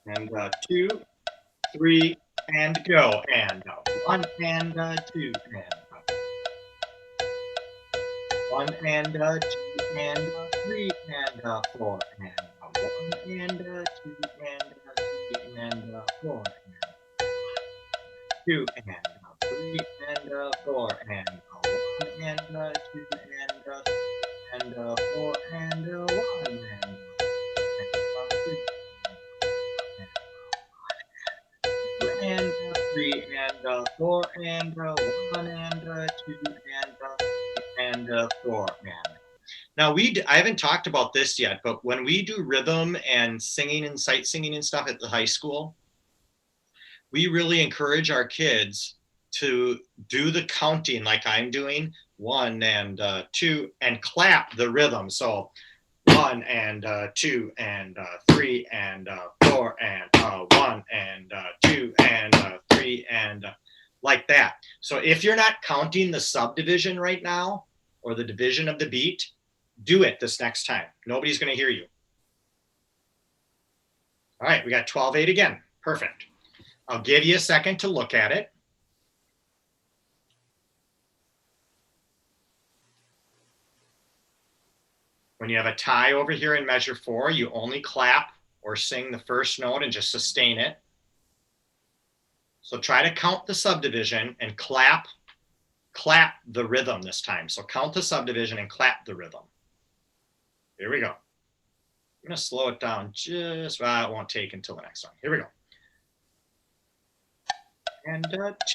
And 2, 3, and go. And 1 and 2 and 1 and 2 and 3 and 4 and 1 and 2 and 3 and 4 and 2 and 3 and 4 and 1 and 2 and 4 and 1 and 3 and 4 and 1 and 2 and 4 and now I haven't talked about this yet, but when we do rhythm and singing and sight singing and stuff at the high school, we really encourage our kids to do the counting like I'm doing, 1 and 2, and clap the rhythm. So 1 and 2 and 3 and 4 and 1 and 2 and 3 and like that. So if you're not counting the subdivision right now or the division of the beat, do it this next time. Nobody's going to hear you. All right, we got 12/8 again. Perfect. I'll give you a second to look at it. When you have a tie over here in measure 4, you only clap or sing the first note and just sustain it. So try to count the subdivision and clap the rhythm this time. So count the subdivision and clap the rhythm. Here we go. I'm going to slow it down just, well, it won't take until the next one. Here we go. And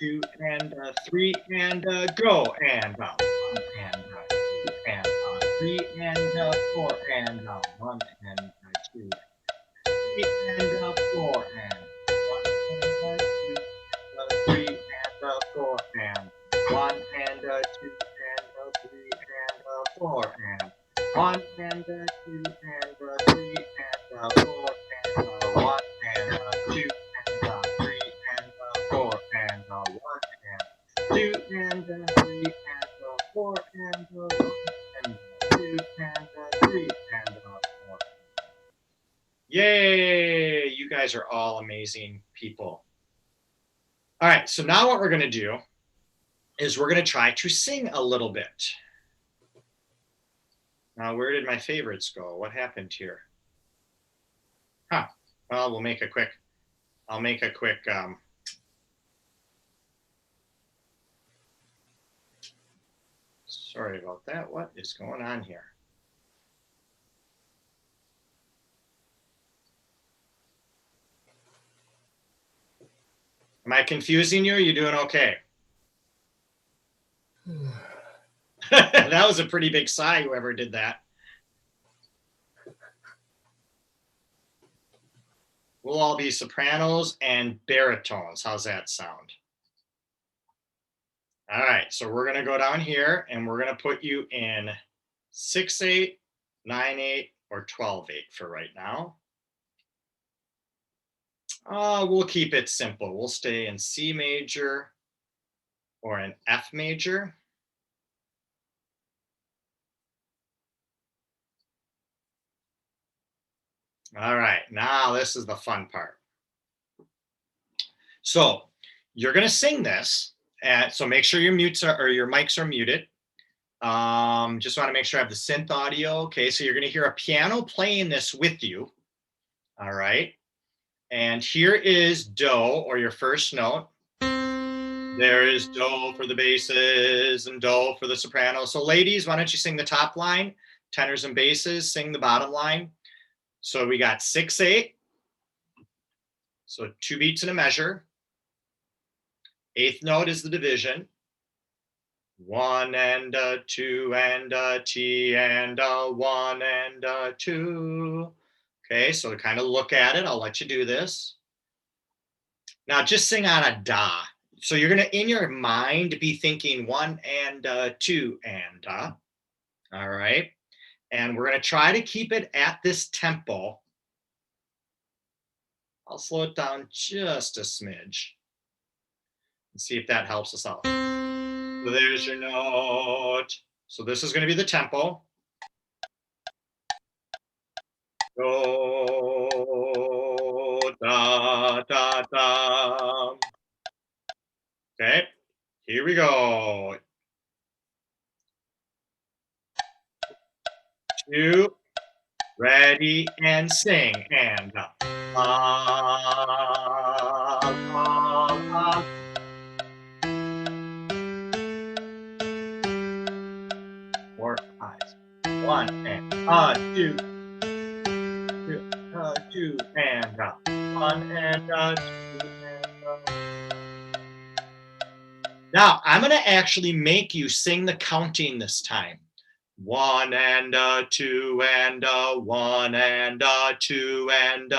2 and 3 and go. And 1 and 2 and 3 and 4 and 1 and 2 3 and 4 and 1 and 2 3 and 4 and 1 and 2 and 3 and 4 and 1 and 2 and 3 and 4 and 1 and 2 and 3 and 4 and 1 and 2 and 3 and 4 and 1 and 2 and 3 and 4. Yay! You guys are all amazing people. All right, so now what we're going to do is we're going to try to sing a little bit. Now, where did my favorites go? What happened here? Huh. Well, I'll make a quick, sorry about that. What is going on here? Am I confusing you? Are you doing okay? That was a pretty big sigh, whoever did that. We'll all be sopranos and baritones. How's that sound? All right, so we're going to go down here and we're going to put you in 6/8, 9/8, or 12/8 for right now. We'll keep it simple. We'll stay in C major or in F major. All right, now this is the fun part. So you're going to sing this, and so make sure your mics are muted. Just want to make sure I have the synth audio. Okay, so you're going to hear a piano playing this with you. All right, and here is do, or your first note. There is do for the basses and do for the soprano. So ladies, why don't you sing the top line? Tenors and basses, sing the bottom line. So we got 6/8. So 2 beats in a measure. 8th note is the division. 1 and a 2 and a T and a 1 and a 2. Okay, so kind of look at it. I'll let you do this. Now just sing on a da. So you're gonna, in your mind, be thinking 1 and 2 and all right. And we're gonna try to keep it at this tempo. I'll slow it down just a smidge and see if that helps us out. So there's your note. So this is gonna be the tempo. Do, da, da, da. Okay, here we go. 2, ready, and sing, and Four, 5, 1 and 2, 2 and 1 and 2 and Now I'm going to actually make you sing the counting this time. 1 and 2 and 1 and 2 and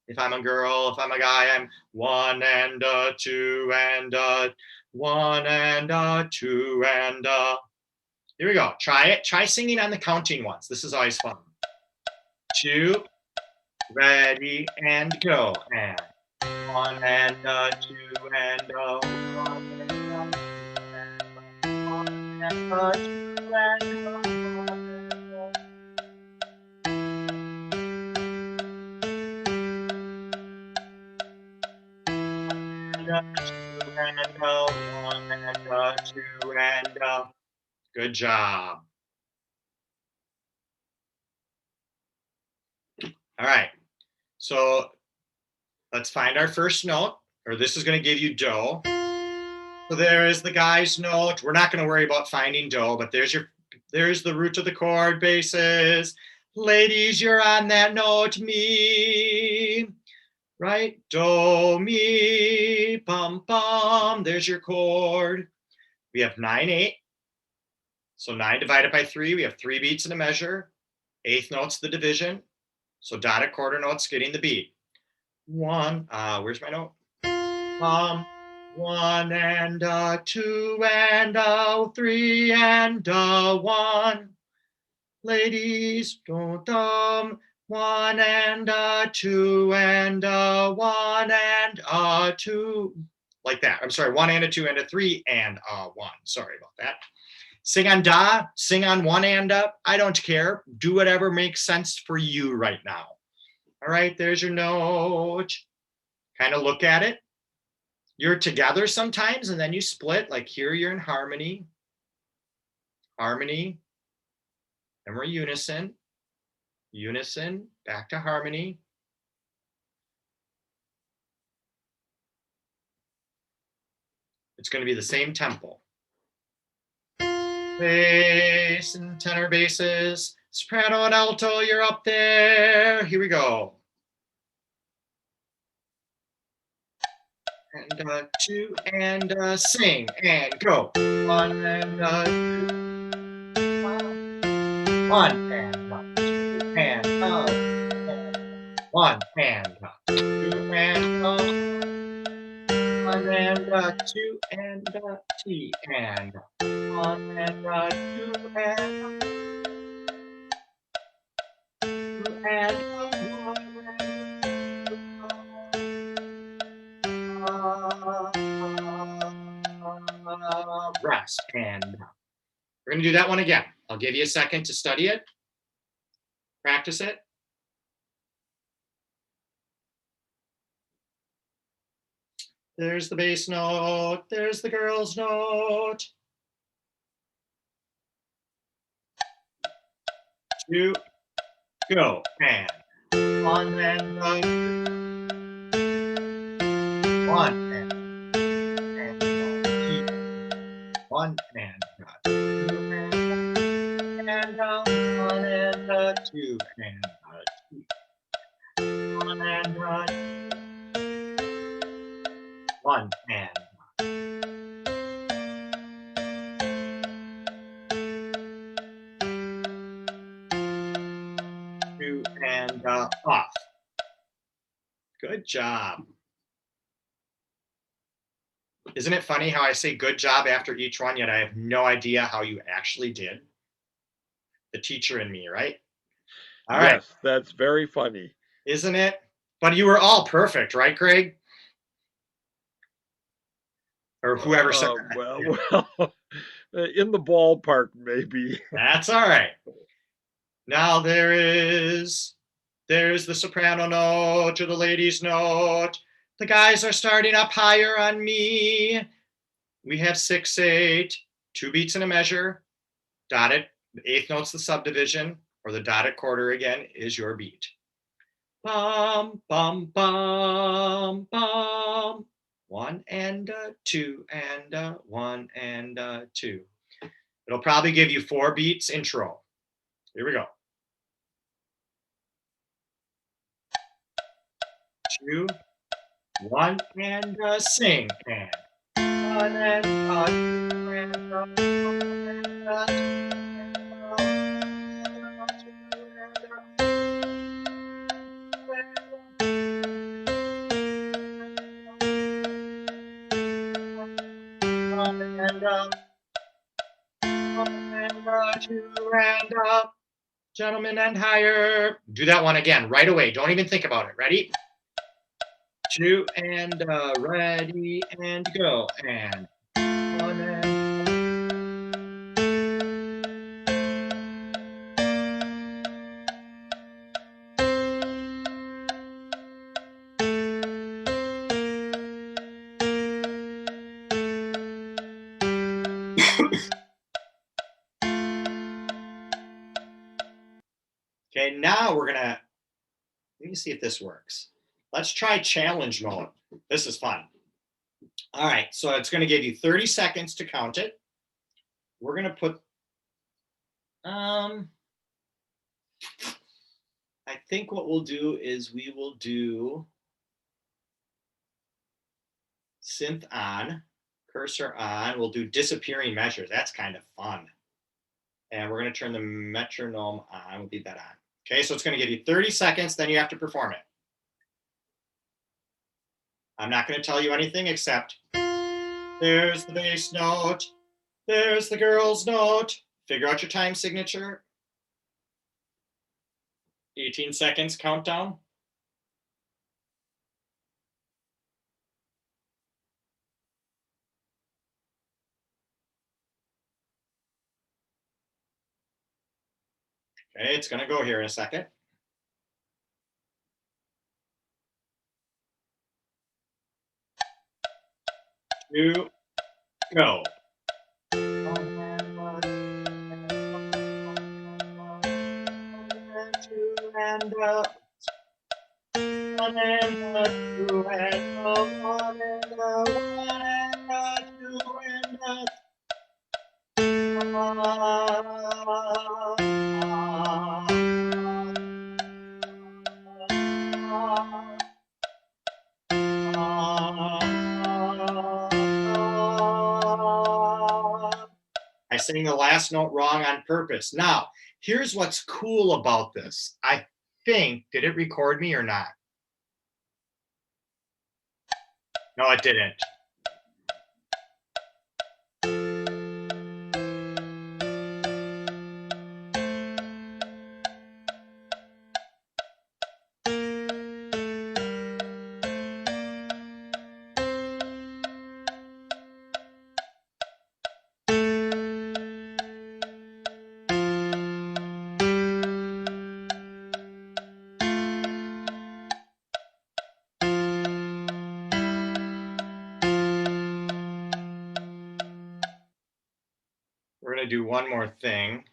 if I'm a girl, if I'm a guy, I'm 1 and 2 and 1 and 2 and here we go. Try it. Try singing on the counting ones. This is always fun. 2, ready, and go. And 1 and 2 and 1 and 2 and 1 and 2 and Good job. All right. So let's find our first note, or this is going to give you do. So there is the guy's note. We're not going to worry about finding do, but there's the root of the chord bases. Ladies, you're on that note, mi. Right? Do, mi, bum, bum. There's your chord. We have 9/8. So 9 divided by 3, we have 3 beats in a measure. Eighth note's the division. So dotted quarter note's getting the beat. 1, where's my note? 1 and 2 and 3 and 1. Ladies, don't 1 and 2 and 1 and 2. Like that. I'm sorry, 1 and 2 and 3 and 1. Sorry about that. Sing on da, sing on 1 and I don't care. Do whatever makes sense for you right now. All right, there's your note. Kind of look at it. You're together sometimes and then you split, like here you're in harmony. Harmony. Then we're unison. Unison, back to harmony. It's going to be the same tempo. Bass and tenor basses, soprano and alto, you're up there. Here we go. And 2 and sing and go. 1 and 2. 1 and 2 and 1 and 2 and 1 and 2 and T and 1 and 2 and 2 and 1 rest. And we're going to do that one again. I'll give you a second to study it, practice it. There's the bass note. There's the girl's note. 2, go. And 1 and 1 and 1 and 2 and 1 and 2 and 1 and 1 and off. Good job. Isn't it funny how I say good job after each one, yet I have no idea how you actually did? The teacher in me, right? All right, Yes, that's very funny. isn't it? But you were all perfect, right, Greg? Or whoever said that. Well, in the ballpark, maybe. That's all right. Now there's the soprano note or the lady's note. The guys are starting up higher on me. We have 6/8, 2 beats in a measure. Dotted, the eighth note's the subdivision, or the dotted quarter again is your beat. Bum, bum, bum, bum. 1 and 2 and 1 and 2. It'll probably give you 4 beats intro. Here we go. 2, 1 and sing and 1 and 2 and gentlemen and higher. Do that one again right away. Don't even think about it. Ready? 2 and ready and go. And 1 and okay, now we're gonna, let me see if this works. Let's try challenge mode. This is fun. All right, so it's gonna give you 30 seconds to count it. We're gonna put, I think what we'll do is we will do synth on, cursor on. We'll do disappearing measures. That's kind of fun. And we're going to turn the metronome on. We'll leave that on. Okay, so it's going to give you 30 seconds, then you have to perform it. I'm not going to tell you anything except there's the bass note, there's the girl's note. Figure out your time signature. 18 seconds countdown. Okay, it's going to go here in a second. Two, go. And one and two and one and two and I sang the last note wrong on purpose. Now, here's what's cool about this. I think, did it record me or not? No, it didn't. We're going to do one more thing.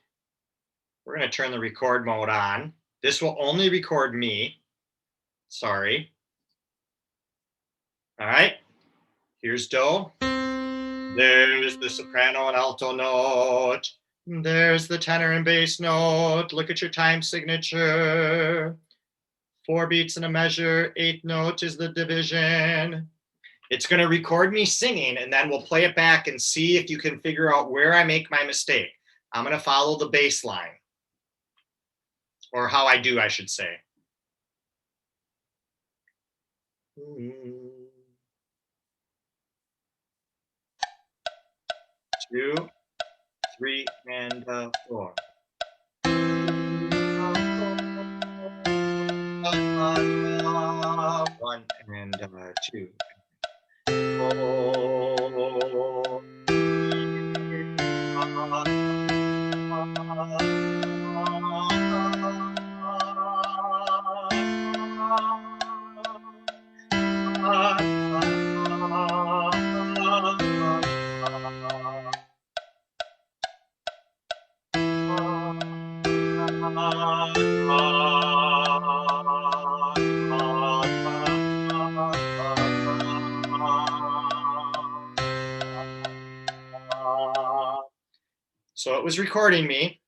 We're going to turn the record mode on. This will only record me. Sorry. All right. Here's Do. There's the soprano and alto note. There's the tenor and bass note. Look at your time signature. 4 beats in a measure. 8th note is the division. It's going to record me singing, and then we'll play it back and see if you can figure out where I make my mistake. I'm going to follow the bass line, or how I do, I should say. Two, three, and 4. One and 2. So it was recording me.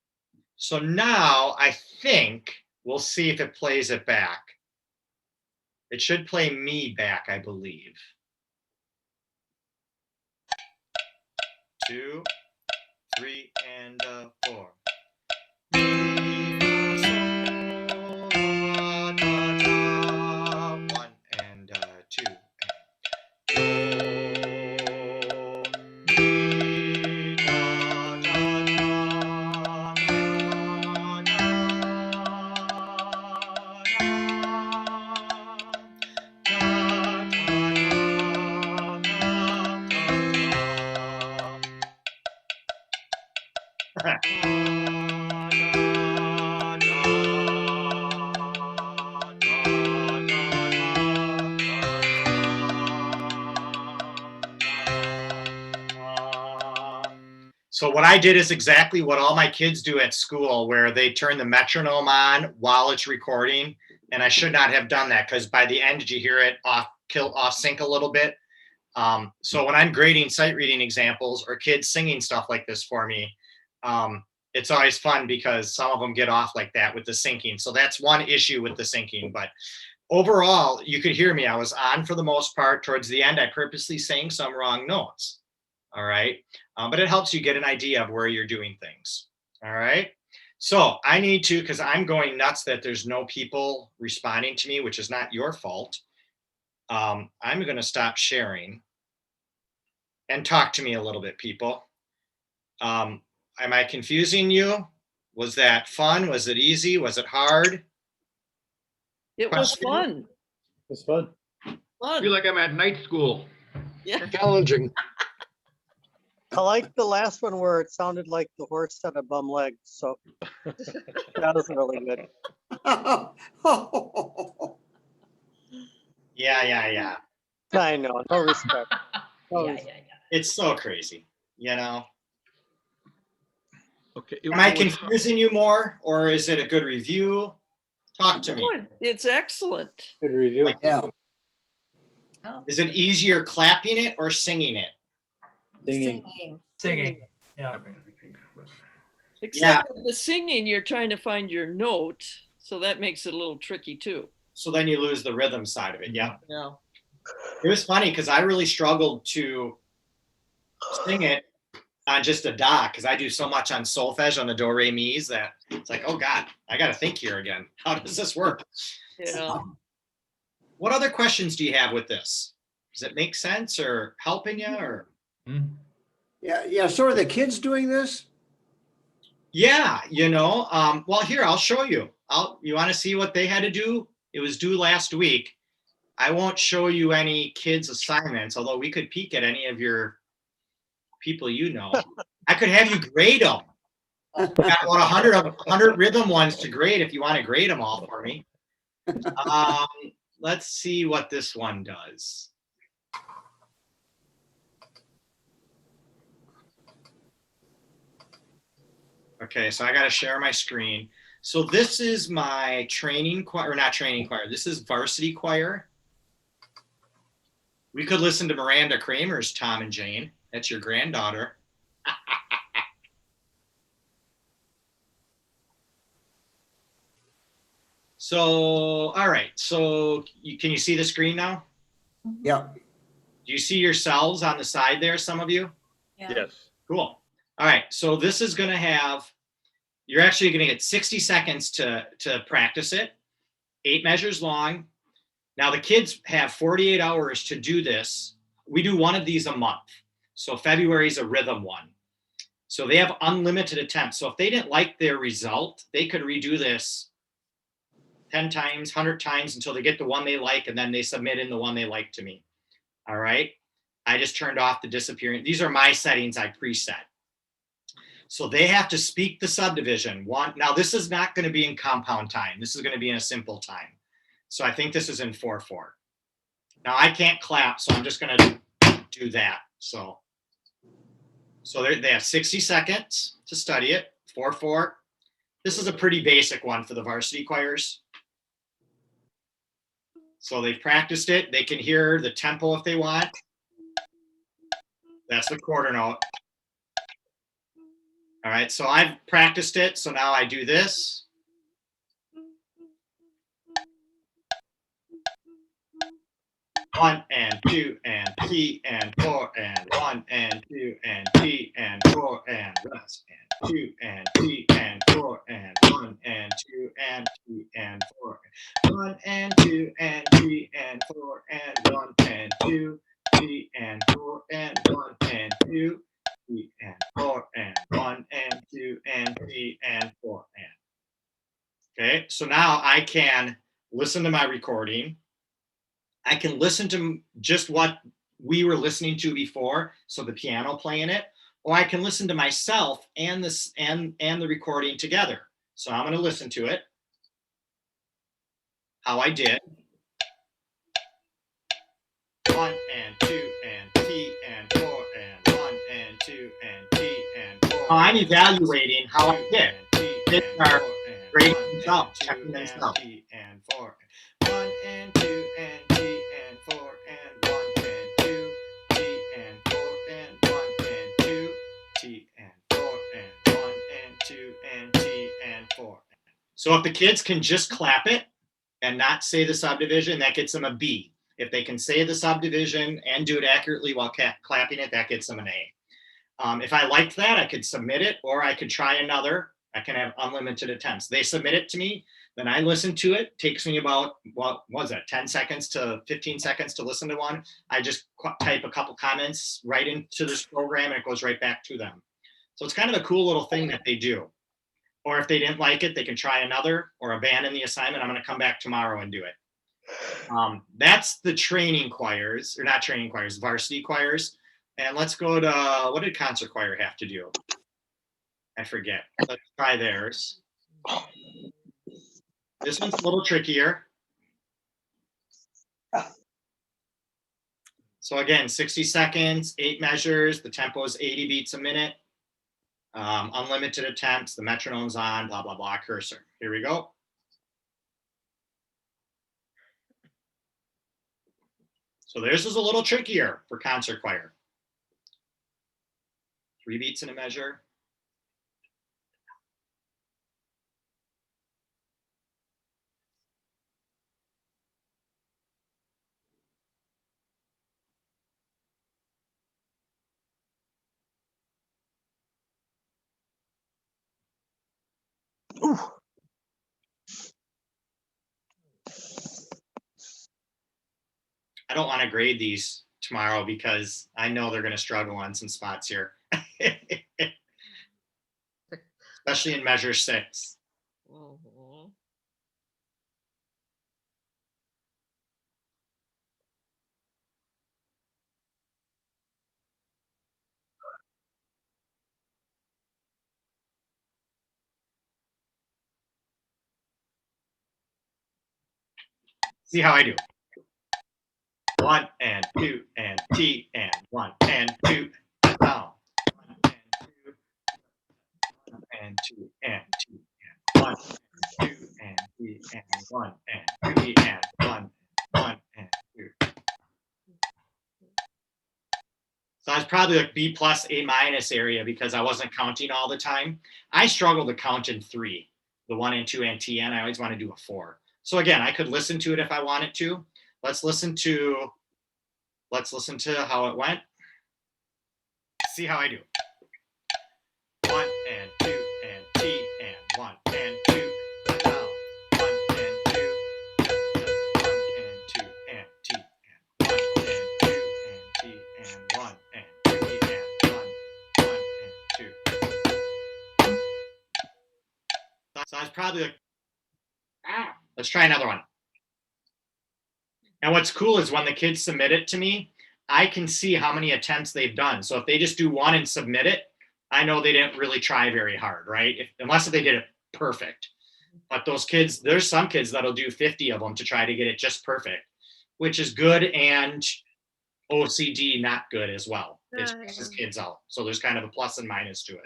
So now I think we'll see if it plays it back. It should play me back, I believe. 2, 3, and 4. One and 2. So what I did is exactly what all my kids do at school, where they turn the metronome on while it's recording. And I should not have done that, because by the end, did you hear it off sync a little bit? So when I'm grading sight reading examples or kids singing stuff like this for me, it's always fun because some of them get off like that with the syncing. So that's one issue with the syncing. But overall, you could hear me. I was on for the most part. Towards the end, I purposely sang some wrong notes. All right. But it helps you get an idea of where you're doing things. All right. So I need to, because I'm going nuts that there's no people responding to me, which is not your fault. I'm going to stop sharing and talk to me a little bit, people. Am I confusing you? Was that fun? Was it easy? Was it hard? It was Question? fun. It's fun. I Fun. feel like I'm at night school. Yeah. Challenging. I like the last one where it sounded like the horse had a bum leg, so that was really good. Yeah. I know, no respect. No Yeah, respect. yeah, yeah. It's so crazy, you know? Okay. Am I confusing you more, or is it a good review? Talk to me. Good. It's excellent. Good review. Like, Yeah. is it easier clapping it or singing it? Singing. Singing, yeah. Except with the singing, you're trying to find your note, so that makes it a little tricky too. So then you lose the rhythm side of it. Yeah. Yeah. It was funny because I really struggled to sing it on just a da, because I do so much on solfege on the do re mi's that it's like, oh God, I got to think here again. How does this work? Yeah. What other questions do you have with this? Does it make sense or helping you or? Yeah. So are the kids doing this? Yeah, well, here, I'll show you. You want to see what they had to do? It was due last week. I won't show you any kids' assignments, although we could peek at any of your people you know. I could have you grade them. I've got about 100 rhythm ones to grade if you want to grade them all for me. Let's see what this one does. Okay, so I got to share my screen. So this is my training choir, or not training choir. This is varsity choir. We could listen to Miranda Kramer's Tom and Jane. That's your granddaughter. So, all right. So can you see the screen now? Yeah. Do you see yourselves on the side there, some of you? Yes. Cool. All right. So this is going to have, you're actually going to get 60 seconds to practice it. 8 measures long. Now the kids have 48 hours to do this. We do one of these a month. So February is a rhythm one. So they have unlimited attempts. So if they didn't like their result, they could redo this 10 times, 100 times until they get the one they like, and then they submit in the one they like to me. All right. I just turned off the disappearing. These are my settings I preset. So they have to speak the subdivision. One. Now this is not going to be in compound time. This is going to be in a simple time. So I think this is in 4/4. Now I can't clap, so I'm just going to do that. So they have 60 seconds to study it, 4/4. This is a pretty basic one for the varsity choirs. So they've practiced it. They can hear the tempo if they want. That's the quarter note. All right, so I've practiced it. So now I do this. One and two and three and four and one and two and three and four and rest and two and three and four and one and two and three and four. One and two and three and four and one and two, three and four and one and two, three and four and one and two and three and four and. Okay, so now I can listen to my recording. I can listen to just what we were listening to before, so the piano playing it, or I can listen to myself and this and the recording together. So I'm going to listen to it. How I did. One and two and three and four and one and two and three and four. I'm evaluating how I did. Kids are grading themselves, checking themselves. And four. One and two and three and four and one and two, three and four and one and two, three and four and one and two and three and four. So if the kids can just clap it and not say the subdivision, that gets them a B. If they can say the subdivision and do it accurately while clapping it, that gets them an A. If I liked that, I could submit it, or I could try another. I can have unlimited attempts. They submit it to me, then I listen to it. Takes me about, what was it, 10 seconds to 15 seconds to listen to one. I just type a couple comments right into this program and it goes right back to them. So it's kind of a cool little thing that they do. Or if they didn't like it, they can try another or abandon the assignment. I'm going to come back tomorrow and do it. That's the training choirs, or not training choirs, varsity choirs. And let's go to, what did concert choir have to do? I forget. Let's try theirs. This one's a little trickier. So again, 60 seconds, 8 measures. The tempo is 80 beats a minute. Unlimited attempts. The metronome's on, blah, blah, blah, cursor. Here we go. So theirs is a little trickier for concert choir. 3 beats in a measure. Ooh. I don't want to grade these tomorrow because I know they're going to struggle on some spots here. Especially in measure 6. See how I do. 1 and 2 and T and 1 and 2 down. 1 and 2 and 2 and 1 and 2 and 3 and 1 and 3 and 1 and 2. So I was probably like B plus A minus area because I wasn't counting all the time. I struggle to count in 3, the 1 and 2 and T, and I always want to do a 4. So again, I could listen to it if I wanted to. Let's listen to how it went. See how I do. 1 and 2 and T and 1 and 2 down. 1 and 2 1 and 2 probably like, let's try another one. And what's cool is when the kids submit it to me, I can see how many attempts they've done. So if they just do one and submit it, I know they didn't really try very hard, right? Unless they did it perfect. But those kids, there's some kids that'll do 50 of them to try to get it just perfect, which is good, and OCD not good as well. It stresses kids out. So there's kind of a plus and minus to it.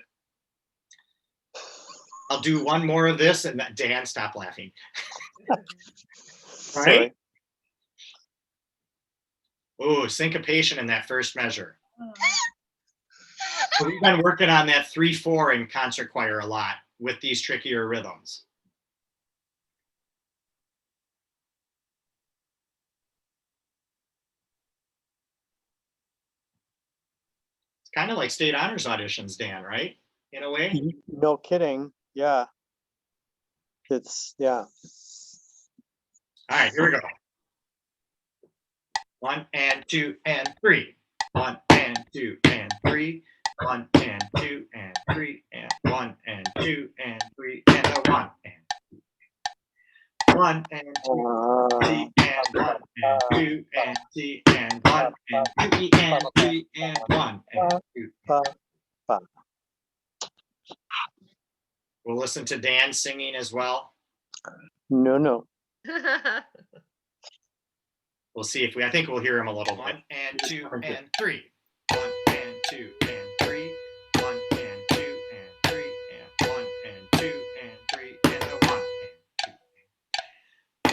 I'll do one more of this, and Dan, stop laughing. All Sorry. right. Oh, syncopation in that first measure. So we've been working on that 3/4 in concert choir a lot with these trickier rhythms. It's kind of like state honors auditions, Dan, right? In a way. No kidding. Yeah. Yeah. All right, here we go. 1 and 2 and 3. 1 and 2 and 3. 1 and 2 and 3 and 1 and 2 and 3 and a 1 and 1 and 2 T and 1 and 2 and T and 1 and 2 and 3 and 1 and 2. We'll listen to Dan singing as well. No. We'll see if I think we'll hear him a little. 1 and 2 and 3. 1 and 2 and 3. 1 and 2 and 3 and 1 and 2 and 3 and a 1 and 2.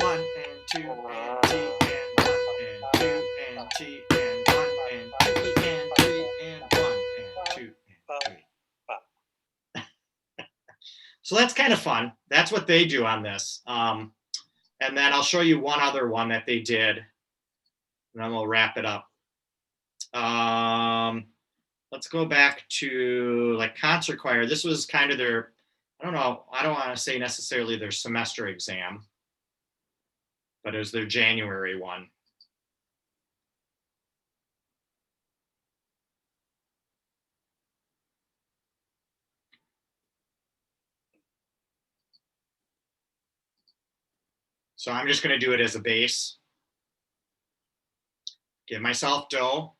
1 and 2 and T and 1 and 2 and T and 1 and 2 and 3 and 1 and 2 and 3. So that's kind of fun. That's what they do on this. And then I'll show you one other one that they did, and then we'll wrap it up. Let's go back to like concert choir. This was kind of their, I don't know, I don't want to say necessarily their semester exam, but it was their January one. So I'm just going to do it as a bass. Give myself do.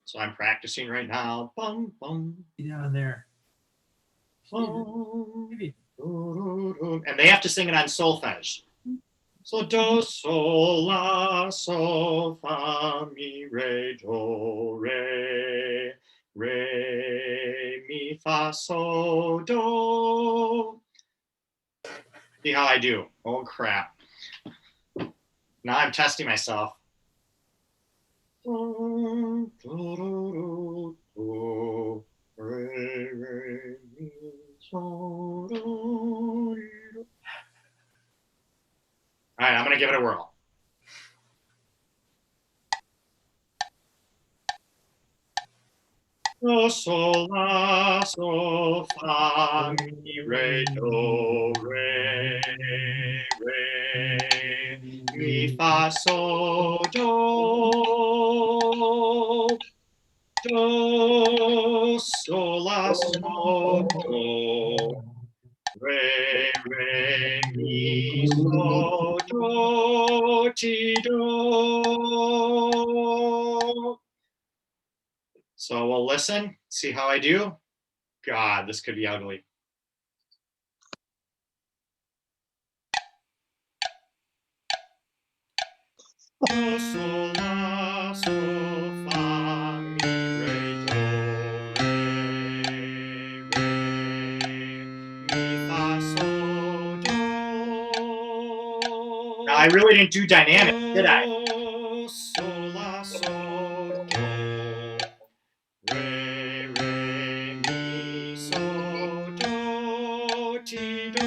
So I'm practicing right now. Bum, bum, Down there. bum, and they have to sing it on solfege. So do, sol, la, sol, fa, mi, re, do, re, re, mi, fa, sol, do. See how I do. Oh, crap. Now I'm testing myself. Do, do, do, re, re, mi, sol, do. All right, I'm going to give it a whirl. Do, sol, la, sol, fa, mi, re, do, re, re, mi, fa, sol, do. Do, sol, la, sol, do. Re, re, mi, sol, do, ti, do. So we'll listen, see how I do. God, this could be ugly. Do, sol, la, sol, fa, mi, re, do, re, mi, fa, sol, do. Now I really didn't do dynamic, did I? Do, sol, la, sol, do. Re, re, mi, sol, do, ti, do.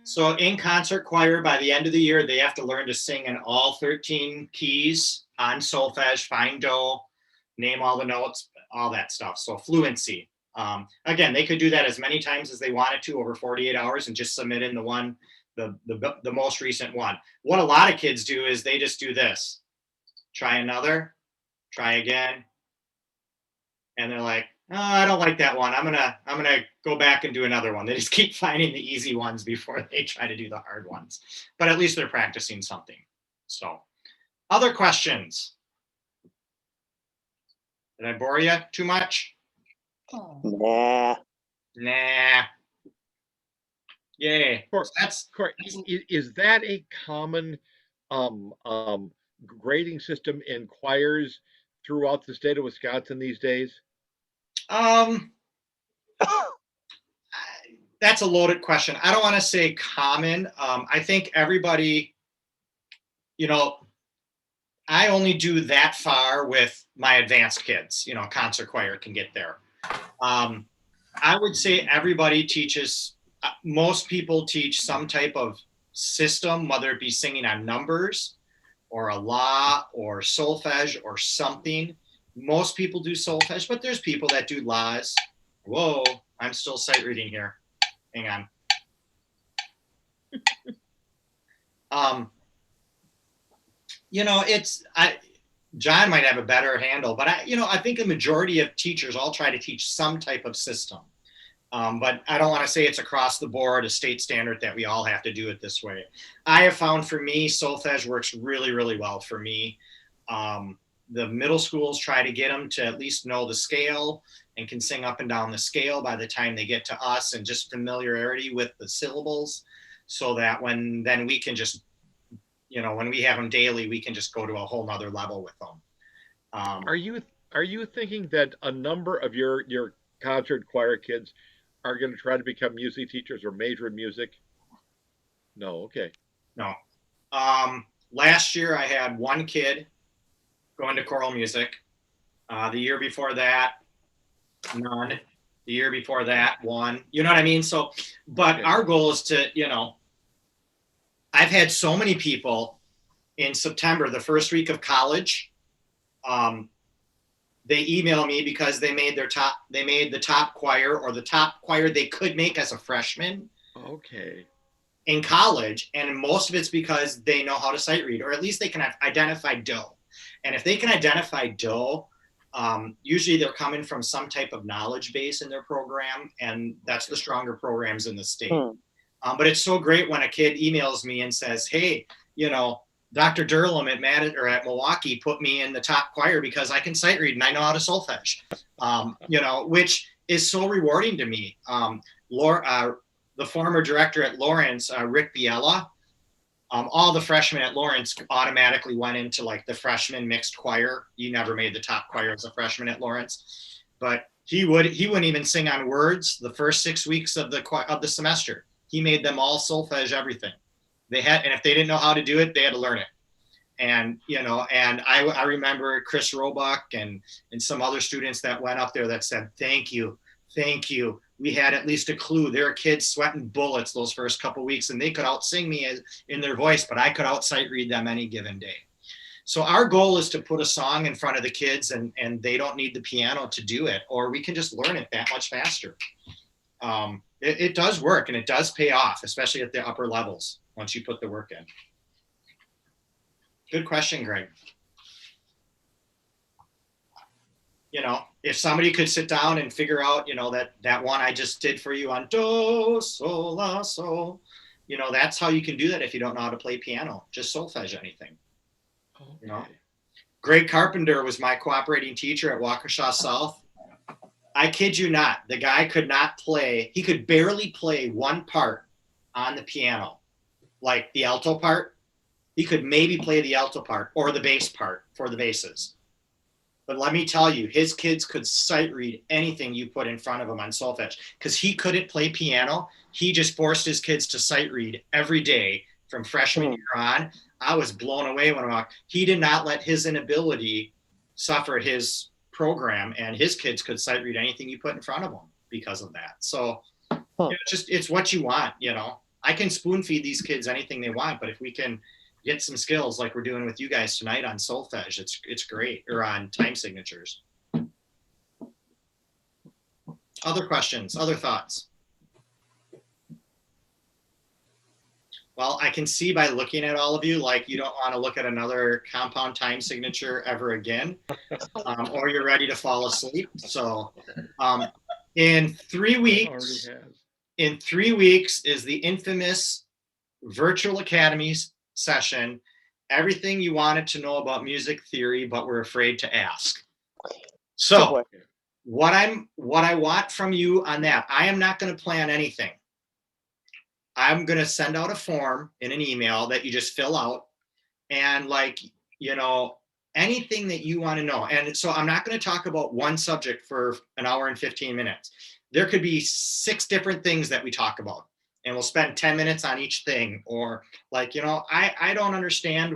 So in concert choir, by the end of the year, they have to learn to sing in all 13 keys on solfege, find do, name all the notes, all that stuff. So fluency. Again, they could do that as many times as they wanted to over 48 hours and just submit in the one the most recent one. What a lot of kids do is they just do this. Try another, try again. And they're like, oh, I don't like that one. I'm gonna go back and do another one. They just keep finding the easy ones before they try to do the hard ones. But at least they're practicing something. So, other questions? Did I bore you too much? Nah. Nah. Yay. Corey, So that's Corey, is that a common grading system in choirs throughout the state of Wisconsin these days? That's a loaded question. I don't want to say common. I think everybody, you know, I only do that far with my advanced kids. You know, concert choir can get there. I would say everybody teaches, most people teach some type of system, whether it be singing on numbers or a la or solfege or something. Most people do solfege, but there's people that do la's. Whoa, I'm still sight reading here. Hang on. You know, John might have a better handle, but I think the majority of teachers all try to teach some type of system. But I don't want to say it's across the board, a state standard that we all have to do it this way. I have found for me, solfege works really, really well for me. The middle schools try to get them to at least know the scale and can sing up and down the scale by the time they get to us, and just familiarity with the syllables, so that when we can just, when we have them daily, we can just go to a whole nother level with them. Are you thinking that a number of your concert choir kids are going to try to become music teachers or major in music? No, okay. No. Last year I had one kid going to choral music. The year before that, none. The year before that, one. You know what I mean? So, but Okay. Our goal is to, I've had so many people in September, the first week of college, they email me because they made the top choir, or the top choir they could make as a freshman Okay. in college. And most of it's because they know how to sight read, or at least they can identify do. And if they can identify do, usually they're coming from some type of knowledge base in their program, and that's the stronger programs in the state. But it's so great when a kid emails me and says, hey, Dr. Durlam at Milwaukee put me in the top choir because I can sight read and I know how to solfege, which is so rewarding to me. The former director at Lawrence, Rick Biella, all the freshmen at Lawrence automatically went into like the freshman mixed choir. You never made the top choir as a freshman at Lawrence, but he wouldn't even sing on words the first 6 weeks of the semester. He made them all solfege everything. And if they didn't know how to do it, they had to learn it. And, and I remember Chris Roebuck and some other students that went up there that said, thank you. We had at least a clue. There were kids sweating bullets those first couple of weeks, and they could out-sing me in their voice, but I could out-sight read them any given day. So our goal is to put a song in front of the kids, and they don't need the piano to do it, or we can just learn it that much faster. It does work, and it does pay off, especially at the upper levels once you put the work in. Good question, Greg. If somebody could sit down and figure out, that one I just did for you on do, sol, la, sol, that's how you can do that if you don't know how to play piano. Just solfege anything. Okay. Greg Carpenter was my cooperating teacher at Waukesha South. I kid you not, the guy could not play. He could barely play one part on the piano, like the alto part. He could maybe play the alto part or the bass part for the basses. But let me tell you, his kids could sight read anything you put in front of him on solfege, because he couldn't play piano. He just forced his kids to sight read every day from freshman year on. I was blown away when he did not let his inability suffer his program, and his kids could sight read anything you put in front of them because of that. So it's what you want. I can spoon feed these kids anything they want, but if we can get some skills like we're doing with you guys tonight on solfege, it's great, or on time signatures. Other questions, other thoughts? Well, I can see by looking at all of you, like you don't want to look at another compound time signature ever again, or you're ready to fall asleep. So, in 3 Already weeks, has. in 3 weeks is the infamous Virtual Academies session. Everything you wanted to know about music theory, but were afraid to ask. So, what I want from you on that, I am not going to plan anything. I'm going to send out a form in an email that you just fill out, and like, you know, anything that you want to know. And so I'm not going to talk about one subject for an hour and 15 minutes. There could be 6 different things that we talk about, and we'll spend 10 minutes on each thing. Or like, you know, I don't understand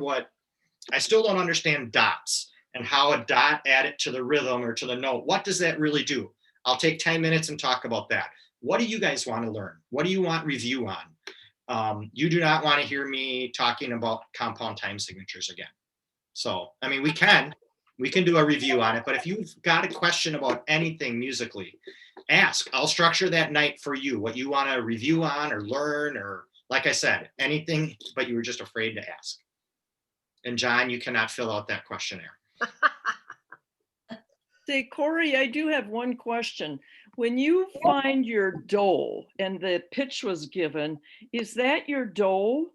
I still don't understand dots and how a dot added to the rhythm or to the note. What does that really do? I'll take 10 minutes and talk about that. What do you guys want to learn? What do you want review on? You do not want to hear me talking about compound time signatures again. So, I mean, we can do a review on it, but if you've got a question about anything musically, ask. I'll structure that night for you, what you want to review on or learn, or like I said, anything, but you were just afraid to ask. And John, you cannot fill out that questionnaire. Say, Corey, I do have one question. When you find your dole and the pitch was given, is that your dole?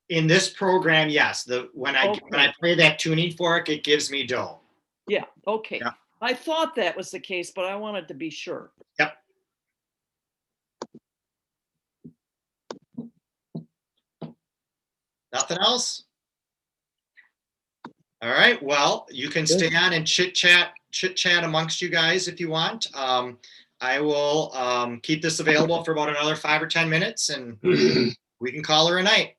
In this program, yes. When I play that tuning fork, it gives me do. Yeah, okay. Yeah. I thought that was the case, but I wanted to be sure. Yep. Nothing else? All right, well, you can stay on and chit chat amongst you guys if you want. I will keep this available for about another 5 or 10 minutes, and we can call her a night.